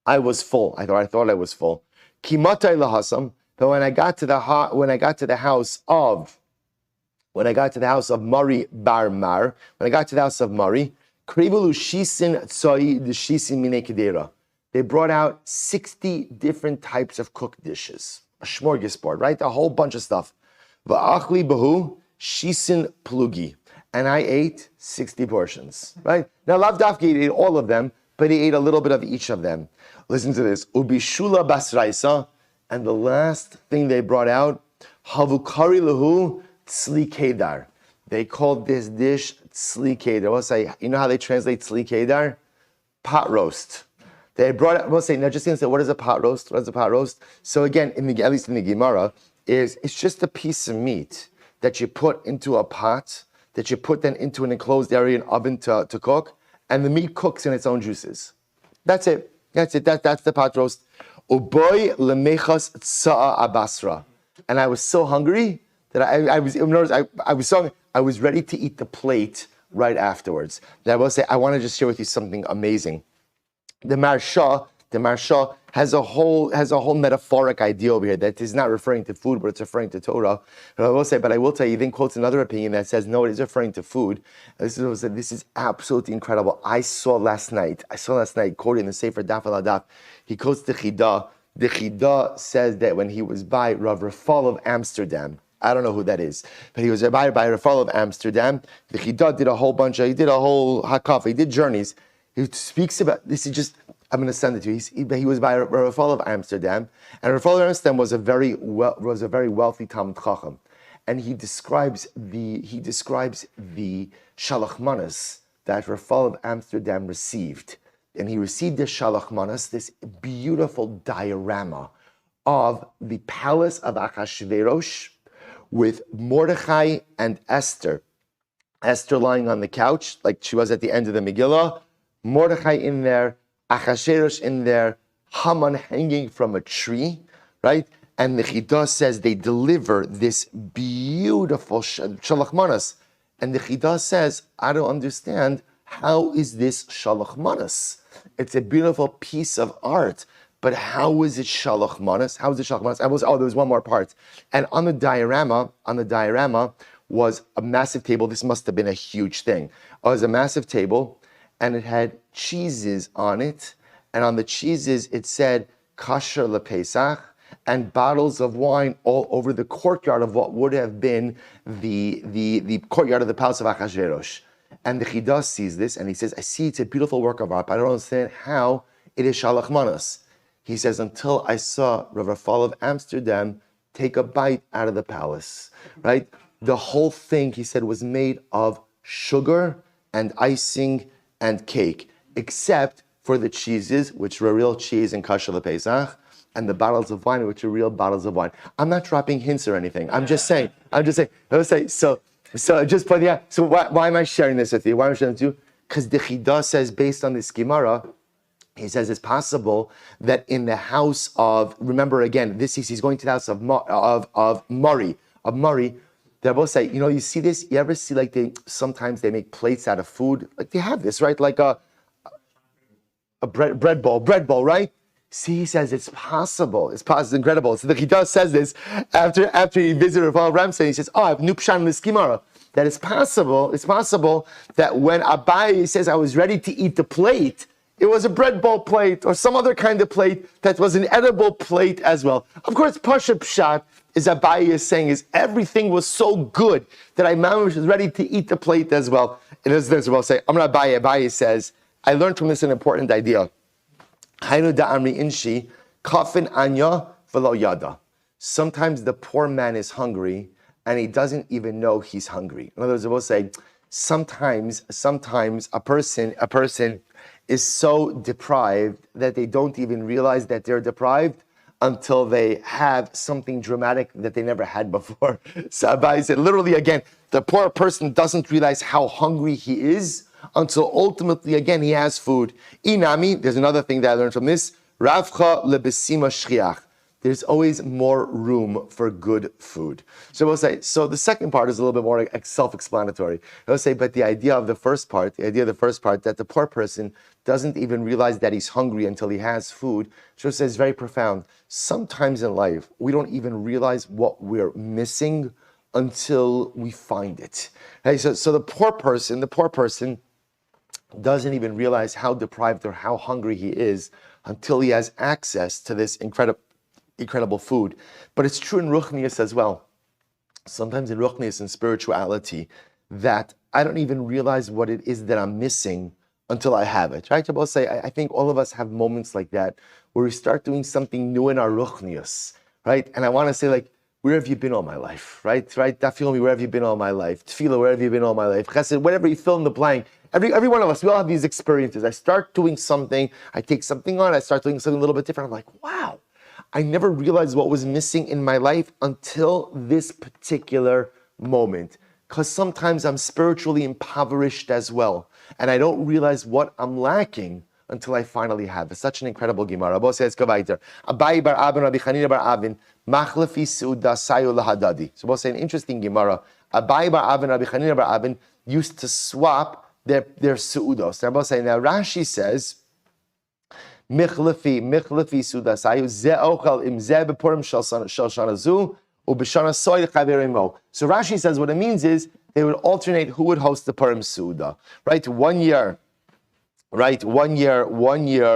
A: I was full. I thought I was full. Kimatai lahasam. But when I got to the house of Mari bar Mar, when I got to the house of Mari, krivulu shisin tzoi the shisin mine kedera. They brought out 60 different types of cooked dishes, a smorgasbord, right? A whole bunch of stuff. Va'achli bahu shisin plugi, and I ate 60 portions, right? Now, Lav Dafki ate all of them, but he ate a little bit of each of them. Listen to this. Ubishula basraisa, and the last thing they brought out, havukari lahu tzli kedar. They called this dish tzli kedar. We'll say, you know how they translate tzli kedar? Pot roast. They brought out, we'll say, now just going to say, what is a pot roast? What is a pot roast? So again, at least in the Gemara, it's just a piece of meat that you put into a pot, that you put then into an enclosed area, an oven to cook, and the meat cooks in its own juices. That's it. That's the pot roast. Uboy lemechas tsa'a abasra. And I was so hungry that I was ready to eat the plate right afterwards. That I will say, I want to just share with you something amazing. The Marsha has a whole metaphoric idea over here that is not referring to food, but it's referring to Torah. But I will tell you, he then quotes another opinion that says, no, it is referring to food. This is absolutely incredible. I saw last night, quoting the Sefer Daf al Daf, he quotes the Chidah. The Chidah says that when he was by Rav Rafal of Amsterdam, I don't know who that is, but he was by Rafal of Amsterdam. The Chidah did a whole hakaf, he did journeys. He speaks about, this is just, I'm going to send it to you. He was by Rafal of Amsterdam, and Rafal of Amsterdam was a very wealthy Talmud Chacham, and he describes the Shalach Manas that Rafal of Amsterdam received. And he received this Shalach Manas, this beautiful diorama of the palace of Achashverosh with Mordechai and Esther. Esther lying on the couch, like she was at the end of the Megillah, Mordechai in there, Achashverosh in there, Haman hanging from a tree, right? And the Chidah says they deliver this beautiful Shalach Manas. And the Chidah says, I don't understand, how is this Shalach Manas? It's a beautiful piece of art, but how is it Shalach Manas? How is it Shalach Manas? There was one more part. And on the diorama was a massive table. This must have been a huge thing. It was a massive table, and it had cheeses on it. And on the cheeses, it said, Kasher LePesach, and bottles of wine all over the courtyard of what would have been the courtyard of the palace of Achashverosh. And the Chidah sees this, and he says, I see it's a beautiful work of art, but I don't understand how it is Shalach Manas. He says, until I saw Rav Rafal of Amsterdam take a bite out of the palace, right? The whole thing, he said, was made of sugar and icing and cake, except for the cheeses, which were real cheese and kasher lepesach, and the bottles of wine, which are real bottles of wine. I'm not dropping hints or anything. I'm just saying. So just pointing out. So why am I sharing this with you? Why am I sharing it with you? Because the Chidah says, based on this Gemara, he says it's possible that in the house of, remember again, he's going to the house of Murray. They both say, you see this? You ever see sometimes they make plates out of food? Like they have this, right? Like a bread bowl, right? See, he says it's possible. It's incredible. So the Chidah says this after he visited Rav Ramsey. He says, I have nupshan l'skimara. That it's possible that when Abai says I was ready to eat the plate, it was a bread bowl plate or some other kind of plate that was an edible plate as well. Of course, Pasha Pshat is Abai is saying is everything was so good that I was ready to eat the plate as well. And as this will say, Amar Abai says, I learned from this an important idea. Sometimes the poor man is hungry and he doesn't even know he's hungry. In other words, we'll say sometimes a person is so deprived that they don't even realize that they're deprived until they have something dramatic that they never had before. So Abai said, literally again, the poor person doesn't realize how hungry he is until ultimately, again, he has food. Inami, there's another thing that I learned from this. Ravcha lebesima shchiach. There's always more room for good food. So we'll say, so the second part is a little bit more self-explanatory. We'll say, but the idea of the first part, that the poor person doesn't even realize that he's hungry until he has food, so it says very profound. Sometimes in life, we don't even realize what we're missing until we find it. Hey, so the poor person doesn't even realize how deprived or how hungry he is until he has access to this incredible food. But it's true in Ruchnius as well. Sometimes in Ruchnius and spirituality, that I don't even realize what it is that I'm missing until I have it. Right? I think all of us have moments like that where we start doing something new in our Ruchnius, right? And I want to say, where have you been all my life, right? Daf Yomi, where have you been all my life? Tefillah, where have you been all my life? Chesed, whatever you fill in the blank. Every one of us, we all have these experiences. I start doing something, I take something on, I start doing something a little bit different. I'm like, wow, I never realized what was missing in my life until this particular moment. Because sometimes I'm spiritually impoverished as well. and I don't realize what I'm lacking until I finally have. It's such an incredible Gemara. Rabbi says, go weiter. Abayi bar Abin, Rabbi Chanina bar Abin, machlefi seuda sayu lahadadi. So we'll say an interesting Gemara. Abayi bar Abin, Rabbi Chanina bar Abin used to swap their seudos. Now, Rashi says, Michlefi seuda sayu ze ochel im ze bepurim shel shana zu ubeshana soy chaverimo. So Rashi says what it means is they would alternate who would host the Purim Seuda. Right, 1 year. Right, 1 year, Abayi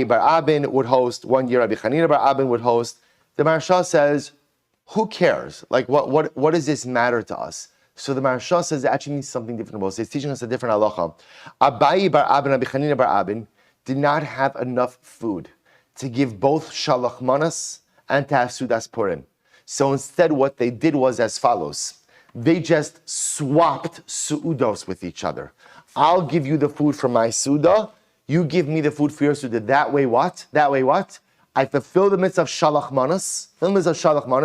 A: bar Abin would host, 1 year Rabbi Chanina bar Abin would host. The Maharsha says, who cares? Like, what does this matter to us? So the Maharsha says it actually means something different. It's teaching us a different halacha. Abayi bar Abin, Rabbi Chanina bar Abin did not have enough food to give both shalach manas and to have Sudas Purim. So instead what they did was as follows. They just swapped su'udos with each other. I'll give you the food from my su'udah, you give me the food for your su'udah. That way what? I fulfill the mitzvah of shalach manas,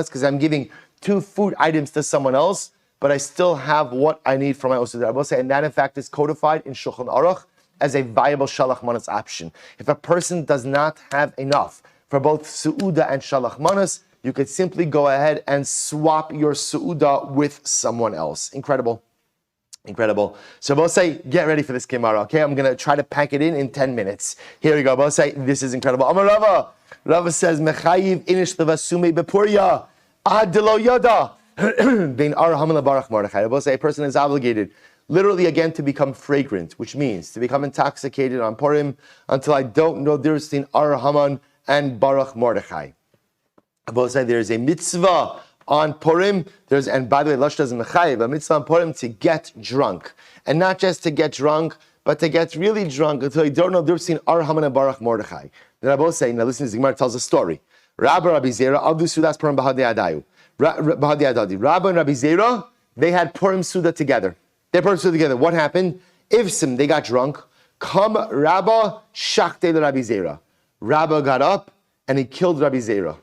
A: because I'm giving 2 food items to someone else, but I still have what I need for my own su'udah. I will say, and that in fact is codified in Shulchan Aruch as a viable shalach manas option. If a person does not have enough for both su'udah and shalach manas, you could simply go ahead and swap your su'udah with someone else. Incredible. So we'll say, get ready for this Gemara, okay? I'm going to try to pack it in 10 minutes. Here we go. We'll say, this is incredible. Amar Rava. Rava says, Mechayiv inish levasume bepurya ad lo yada bein R Avraham Menachem. We'll say a person is obligated, literally again, to become fragrant, which means to become intoxicated on Purim until I don't know there's between R Avraham and Baruch Mordechai. Both say there's a mitzvah on Purim. And by the way, Lush doesn't mechayiv, a mitzvah on Purim to get drunk, and not just to get drunk, but to get really drunk until you don't know the difference between R Avraham and Baruch Mordechai. Then I both say, now listen, the Gemara tells a story. Rabbi Zera, Abdu Sudas Purim Bahadi Adayu. Rabbi and Rabbi Zera, they had Purim Suda together. What happened? Ifsim, they got drunk. Come Rabba Shakte Rabbi Zera. Rabba got up and he killed Rabbi Zera.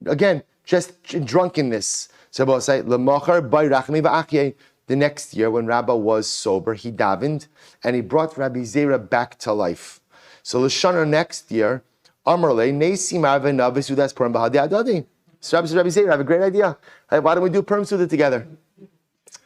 A: Again, just drunkenness. So we'll say, the next year when Rabba was sober, he davened and he brought Rabbi Zera back to life. So Lashana next year, Amarle, Nesi Marva Navis Udas Purim Bahadi Adadi. So Rabbi Zera, I have a great idea. Right, why don't we do Purim Suda together?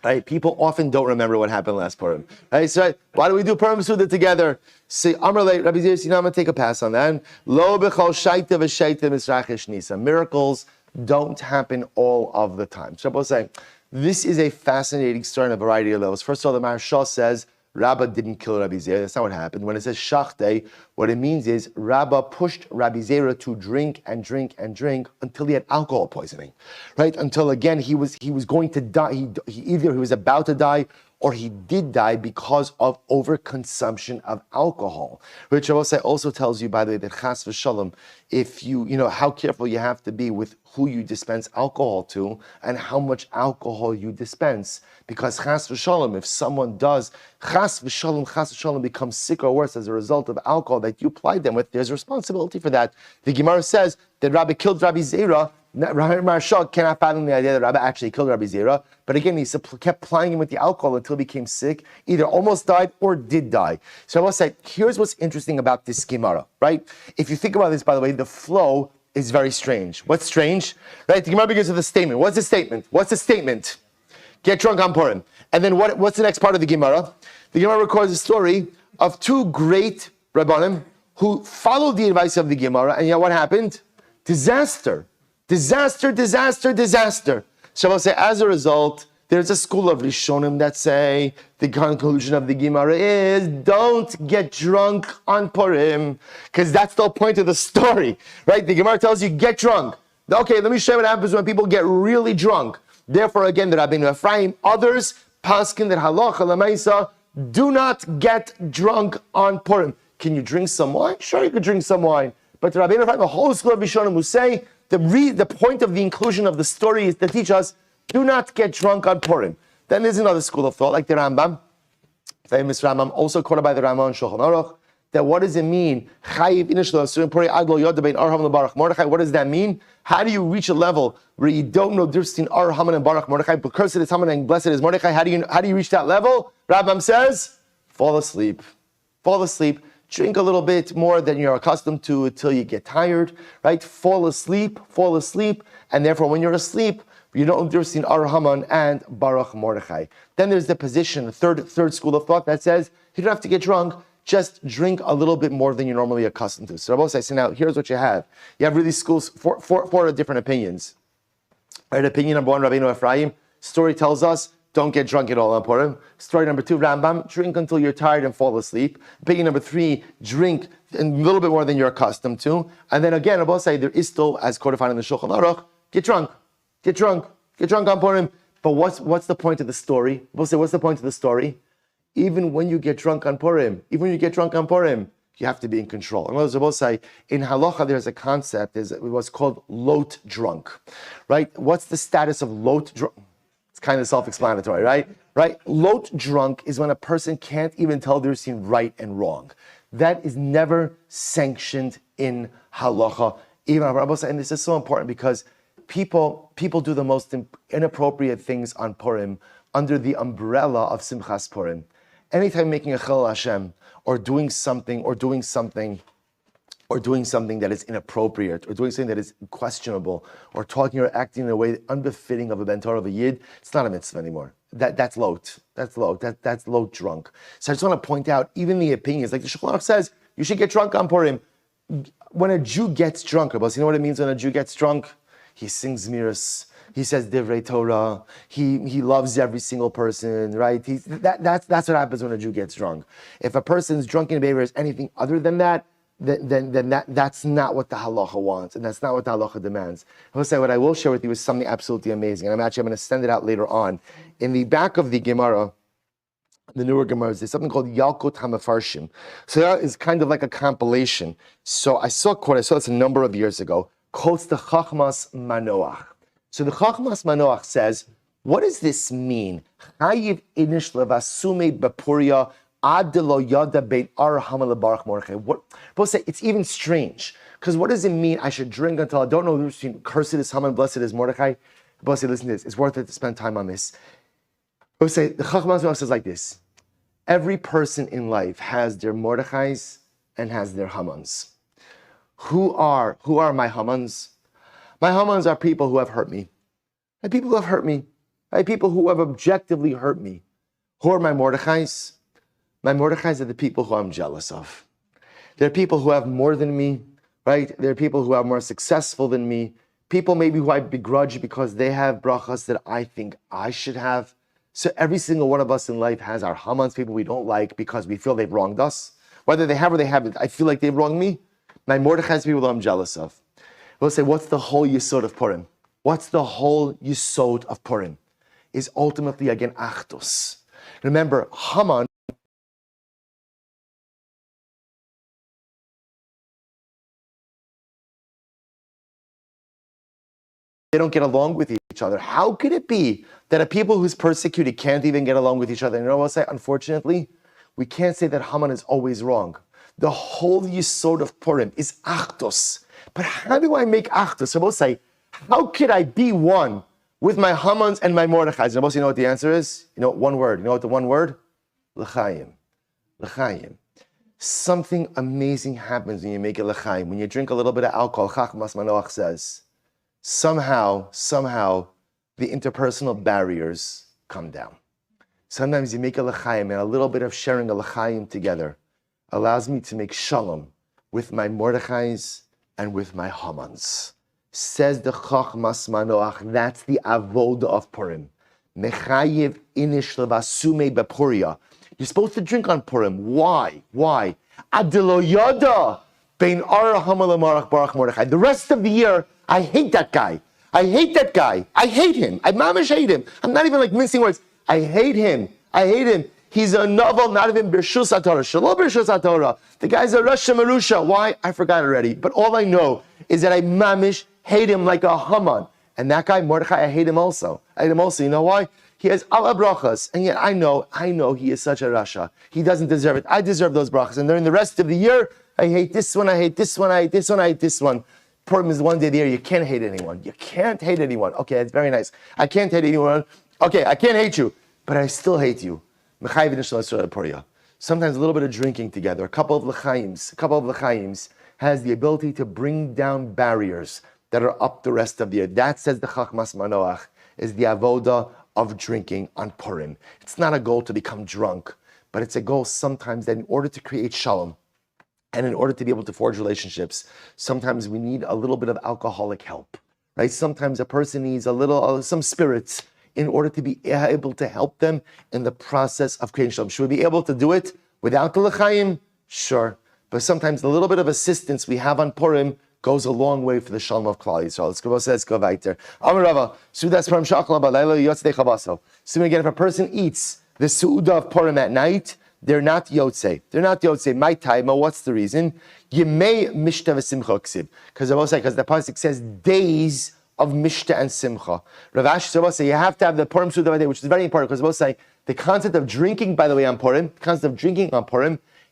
A: Right, people often don't remember what happened last Purim. Right, so why don't we do Purim Suda together? Say, Amarle, Rabbi Zera, I'm going to take a pass on that. Lo b'chol shaita v'shaita misrachish nisa. Miracles don't happen all of the time. So we'll say, this is a fascinating story on a variety of levels. First of all, the Maharsha says, Rabba didn't kill Rabbi Zera. That's not what happened. When it says shachte, what it means is Rabba pushed Rabbi Zera to drink and drink and drink until he had alcohol poisoning, right? Until again he was going to die. Either he was about to die or he did die because of overconsumption of alcohol. Which I will say also tells you, by the way, that chas v'shalom, if you know how careful you have to be with who you dispense alcohol to and how much alcohol you dispense. Because chas v'shalom, if someone does chas v'shalom becomes sick or worse as a result of alcohol that you applied them with, there's a responsibility for that. The Gemara says that Rabbi killed Rabbi Zera. Rabbi Maharsha cannot fathom the idea that Rabbi actually killed Rabbi Zera, but again, he kept plying him with the alcohol until he became sick, either almost died or did die. So I will say, here's what's interesting about this Gemara, right? If you think about this, by the way, the flow is very strange. What's strange? Right? The Gemara begins with a statement. What's the statement? Get drunk on Purim. And then what's the next part of the Gemara? The Gemara records a story of 2 great Rabbanim who followed the advice of the Gemara, and yet what happened? Disaster. So I'll say, as a result, there's a school of Rishonim that say the conclusion of the Gemara is don't get drunk on Purim, because that's the whole point of the story, right? The Gemara tells you get drunk. Okay, let me show you what happens when people get really drunk. Therefore, again, the Rabbeinu Ephraim, others paskin that halacha lemaisa, do not get drunk on Purim. Can you drink some wine? Sure, you could drink some wine. But the Rabbeinu Ephraim, the whole school of Rishonim who say the point of the inclusion of the story is to teach us, do not get drunk on Purim. Then there's another school of thought, like the Rambam, famous Rambam, also quoted by the Rambam in Shulchan Aruch, that what does it mean? What does that mean? How do you reach a level where you don't know the difference between R Haman and Baruch Mordechai? But cursed is Haman and blessed is Mordechai. How do you reach that level? Rambam says, fall asleep. Fall asleep. Drink a little bit more than you're accustomed to until you get tired, right? Fall asleep, and therefore when you're asleep, you don't know the difference between R Haman and Baruch Mordechai. Then there's the position, the third school of thought that says you don't have to get drunk. Just drink a little bit more than you're normally accustomed to. So Rabbi says, so now here's what you have. You have really schools, four different opinions. Right? Opinion number one, Rabbeinu Ephraim, story tells us, don't get drunk at all on Purim. Story number two, Rambam, drink until you're tired and fall asleep. Opinion number three, drink a little bit more than you're accustomed to. And then again, Rabbi say there is still, as codified in the Shulchan Aruch, get drunk on Purim. But what's the point of the story? Rabbi say, what's the point of the story? Even when you get drunk on Purim, you have to be in control. And as Rabbi say, in halacha there's a concept, it was called lot drunk, right? What's the status of lot drunk? It's kind of self-explanatory, right? Lot drunk is when a person can't even tell they're seeing right and wrong. That is never sanctioned in halacha. Even Rabbi say, and this is so important because people do the most inappropriate things on Purim under the umbrella of Simchas Purim. Anytime making a Chilul Hashem, or doing something that is inappropriate, or doing something that is questionable, or talking or acting in a way unbefitting of a Ben Torah of a Yid, it's not a mitzvah anymore. That's lot. That's lot drunk. So I just want to point out, even the opinions, like the Shulchan Aruch says, you should get drunk on Purim. When a Jew gets drunk, you know what it means when a Jew gets drunk? He sings miras. He says divrei Torah. He loves every single person, right? That's what happens when a Jew gets drunk. If a person's drunken behavior is anything other than that, then that's not what the halacha wants, and that's not what the halacha demands. I will say what I will share with you is something absolutely amazing, and I'm going to send it out later on. In the back of the Gemara, the newer Gemara, there's something called Yalkut HaMefarshim. So that is kind of like a compilation. So I saw this a number of years ago. Quotes the Chachmas Manoach. So the Chachmas Manoach says, what does this mean? Chayiv inish levasume bepuria ad lo yada beit R Avraham Menachem Mordechai. What? People say it's even strange because what does it mean? I should drink until I don't know the difference between cursed is Haman, blessed is Mordechai. People say, listen to this. It's worth it to spend time on this. People say the Chachmas Manoach says like this: every person in life has their Mordechais and has their Hamans. Who are my Hamans? My Hamans are people who have hurt me. People who have hurt me. People who have objectively hurt me. Who are my Mordechais? My Mordechais are the people who I'm jealous of. They're people who have more than me, right? They're people who are more successful than me. People maybe who I begrudge because they have brachas that I think I should have. So every single one of us in life has our Hamans, people we don't like because we feel they've wronged us. Whether they have or they haven't, I feel like they've wronged me. My Mordechais are people that I'm jealous of. We'll say, what's the whole yesod of Purim? What's the whole yesod of Purim? Is ultimately, again, achdus. Remember, Haman, they don't get along with each other. How could it be that a people who's persecuted can't even get along with each other? And you know what I'll say? Unfortunately, we can't say that Haman is always wrong. The whole yesod of Purim is achdus. But how do I make achdus? So we'll say, how could I be one with my Hamans and my Mordechais? And you know what the answer is? You know, one word. You know what the one word? L'chaim. L'chaim. Something amazing happens when you make it l'chaim. When you drink a little bit of alcohol, Chachmas Manoach says, somehow, the interpersonal barriers come down. Sometimes you make a l'chaim, and a little bit of sharing a l'chaim together allows me to make shalom with my Mordechais and with my Hamans. Says the Chachmas Manoach, that's the avoda of Purim. Mechayev inish levasume bepuria. You're supposed to drink on Purim. Why? Adilo yada bein R Avraham Baruch Mordechai. The rest of the year, I hate that guy. I hate him. I mamish hate him. I'm not even like mincing words. I hate him. He's a novel, not even Birshus HaTorah. Shalom Birshus HaTorah. The guy's a Rosh Marusha. Why? I forgot already. But all I know is that I mamish hate him like a Haman. And that guy, Mordechai, I hate him also. You know why? He has Allah brachas, and yet I know he is such a rasha. He doesn't deserve it. I deserve those brachas. And during the rest of the year, I hate this one, I hate this one, I hate this one, I hate this one. Purim is one day of the year you can't hate anyone. You can't hate anyone. Okay, it's very nice. I can't hate anyone. Okay, I can't hate you, but I still hate you. Sometimes a little bit of drinking together, a couple of l'chaims has the ability to bring down barriers that are up the rest of the year. That, says the Chachmas Manoach, is the avoda of drinking on Purim. It's not a goal to become drunk, but it's a goal sometimes that in order to create shalom, and in order to be able to forge relationships, sometimes we need a little bit of alcoholic help, right? Sometimes a person needs some spirits in order to be able to help them in the process of creating shalom. Should we be able to do it without the l'chaim? Sure. But sometimes the little bit of assistance we have on Purim goes a long way for the shalom of Klal Yisrael. Let's go weiter. Amar Rava, Sudas Purim Shachla Balayla Yotzei Chabaso. So again, if a person eats the Su'udah of Purim at night, they're not Yotzei. They're not Yotzei. My taima, what's the reason? Yemei Mishta v'Simcha Ksiv. Because the pasuk says days of Mishta and Simcha. Rav Ashi say you have to have the Purim Suda day, which is very important because say the concept of drinking, by the way, on Purim,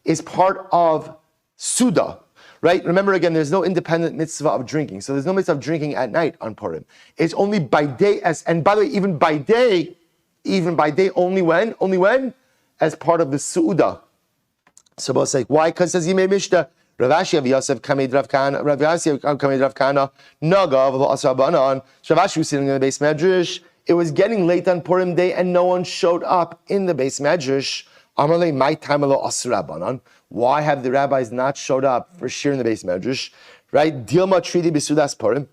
A: is part of Suda, right? Remember again, there's no independent mitzvah of drinking, so there's no mitzvah of drinking at night on Purim. It's only by day, and by the way, even by day, only when, as part of the Suda. So we'll say why? Because it says Yimei Mishta. Rav Ashi of Yosef Kamed Rav Kana, Rav Yosef Kamed Rav Kana, Nagav Lo Asra Banan. Rav Ashi was sitting in the base medrash. It was getting late on Purim day, and no one showed up in the base medrash. Amalei my time lo Asra Banan. Why have the rabbis not showed up for shir in the base medrash? Right? Dilma Tridi Bisudas Purim.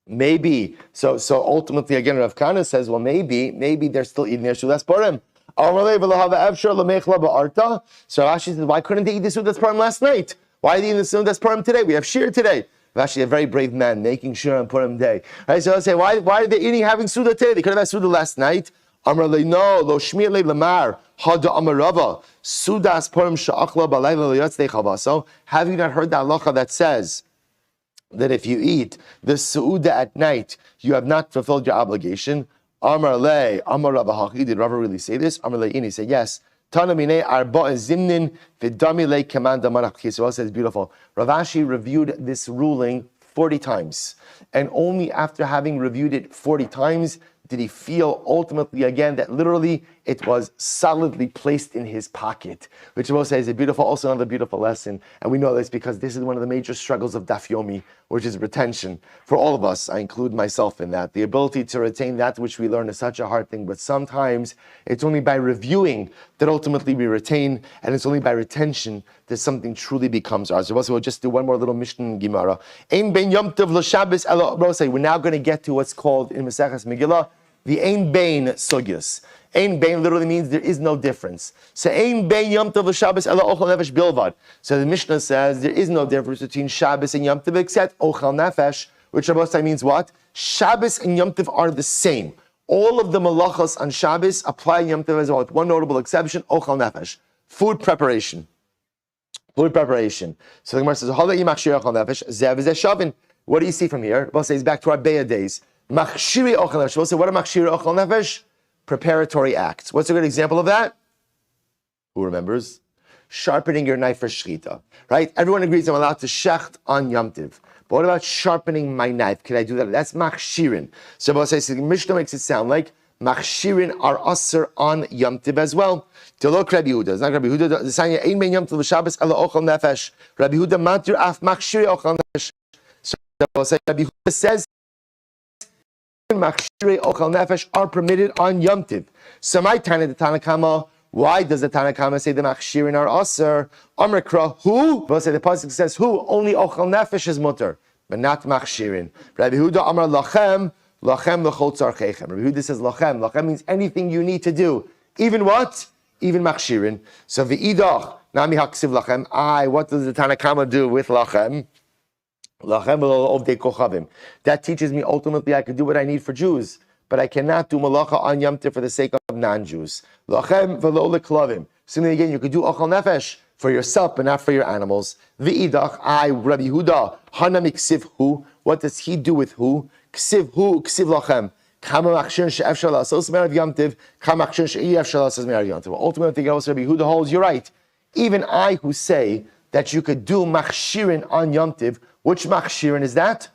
A: Maybe so. Ultimately, again, Rav Kana says, well, maybe they're still eating their Sudas Purim. So Rashi says, why couldn't they eat the Sudas Purim last night? Why are they eating the Sudas Purim today? We have shir today. Rashi, a very brave man, making shir on Purim day. Right? So I'll say, why are they having Suda today? They could have had Suda last night. Amrle no, lo shmir le lamar hada amarava Sudas Purim sha'achla balayla liyatzei chavaso. Have you not heard the halacha that says that if you eat the Suda at night, you have not fulfilled your obligation? Amar Rav Hachi, did Rava really say this? Amar Le'ini, he said yes. Tana minei arba zimnin v'dami le command amarach. So it says beautiful. Rav Ashi reviewed this ruling 40 times, and only after having reviewed it 40 times did he feel ultimately again that literally it was solidly placed in his pocket, which also is also another beautiful lesson. And we know this because this is one of the major struggles of Daf Yomi, which is retention. For all of us, I include myself in that. The ability to retain that which we learn is such a hard thing, but sometimes it's only by reviewing that ultimately we retain, and it's only by retention that something truly becomes ours. So we'll just do one more little Mishnah Gemara. We're now going to get to what's called in Maseches Megillah the Ein Bein Sugyas. Ein Bein literally means there is no difference. So Ein Bein Yom Tov Shabbos Ela Ochel Nefesh Bilvad. So the Mishnah says there is no difference between Shabbos and Yom Tov except Ochel Nefesh, which Rabbosai means what? Shabbos and Yom Tov are the same. All of the malachas on Shabbos apply Yom Tov as well, with one notable exception: Ochel Nefesh, food preparation. Food preparation. So the Gemara says, What do you see from here? Rabbosai says back to our Beya days. Machshiri ochel nefesh. We'll say, what are machshiri ochel nefesh? Preparatory acts. What's a good example of that? Who remembers? Sharpening your knife for shechita. Right? Everyone agrees I'm allowed to shecht on Yom Tiv. But what about sharpening my knife? Can I do that? That's machshirin. So we'll say, the Mishnah makes it sound like machshirin are usher on Yom Tiv as well. Tilok Rabbi Yehuda. It's not Rabbi Yehuda. The sign Ein Ben Yom Tiv Shabbos Ela Ochel Nefesh. Rabbi Yehuda matir af machshiri ochel nefesh. So we'll say Rabbi Yehuda says machshirei ochel nefesh are permitted on Yom Tiv. So my Tana the Tanakama, why does the Tanakama say the machshirin are aser? Amrikra, who? We'll say the pasuk says who? Only ochel nefesh is mutter, but not machshirin. Rabbi Yehuda Amar lachem l'chol tzarchechem. Rabbi Yehuda says lachem. Lachem means anything you need to do. Even what? Even machshirin. So v'idach nami haksiv lachem. What does the Tanakama do with lachem? That teaches me ultimately I can do what I need for Jews, but I cannot do malacha on Yom Tov for the sake of non-Jews. Similarly again, you could do ochel nefesh for yourself, but not for your animals. V'idach, Rabbi Yehuda, hanami ksiv hu. What does he do with who? Ksiv hu, ksiv lachem. Ultimately, Rabbi Yehuda holds, you're right. Even I who say that you could do machshirin on Yom Tiv, which machshirin is that?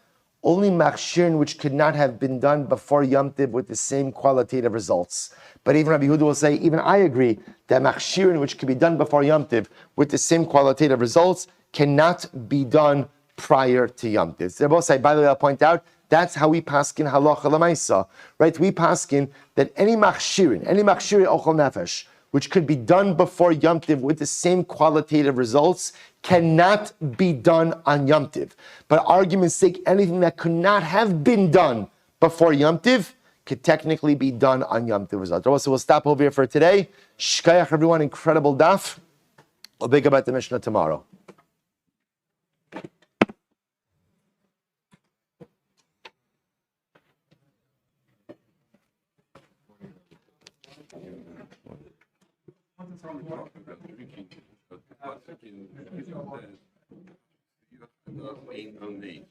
A: Only machshirin which could not have been done before Yom Tiv with the same qualitative results. But even Rabbi Yehuda will say, even I agree that machshirin which could be done before Yom Tiv with the same qualitative results cannot be done prior to Yom Tiv. They both say, by the way, I'll point out, that's how we paskin halacha l'maisa, right? We paskin that any machshirin ochel nefesh, which could be done before Yom Tiv with the same qualitative results, cannot be done on Yom Tiv. But argument's sake, anything that could not have been done before Yom Tiv could technically be done on Yom Tiv results. So we'll stop over here for today. Shkayach, everyone, incredible daf. We'll think about the Mishnah tomorrow.
B: From the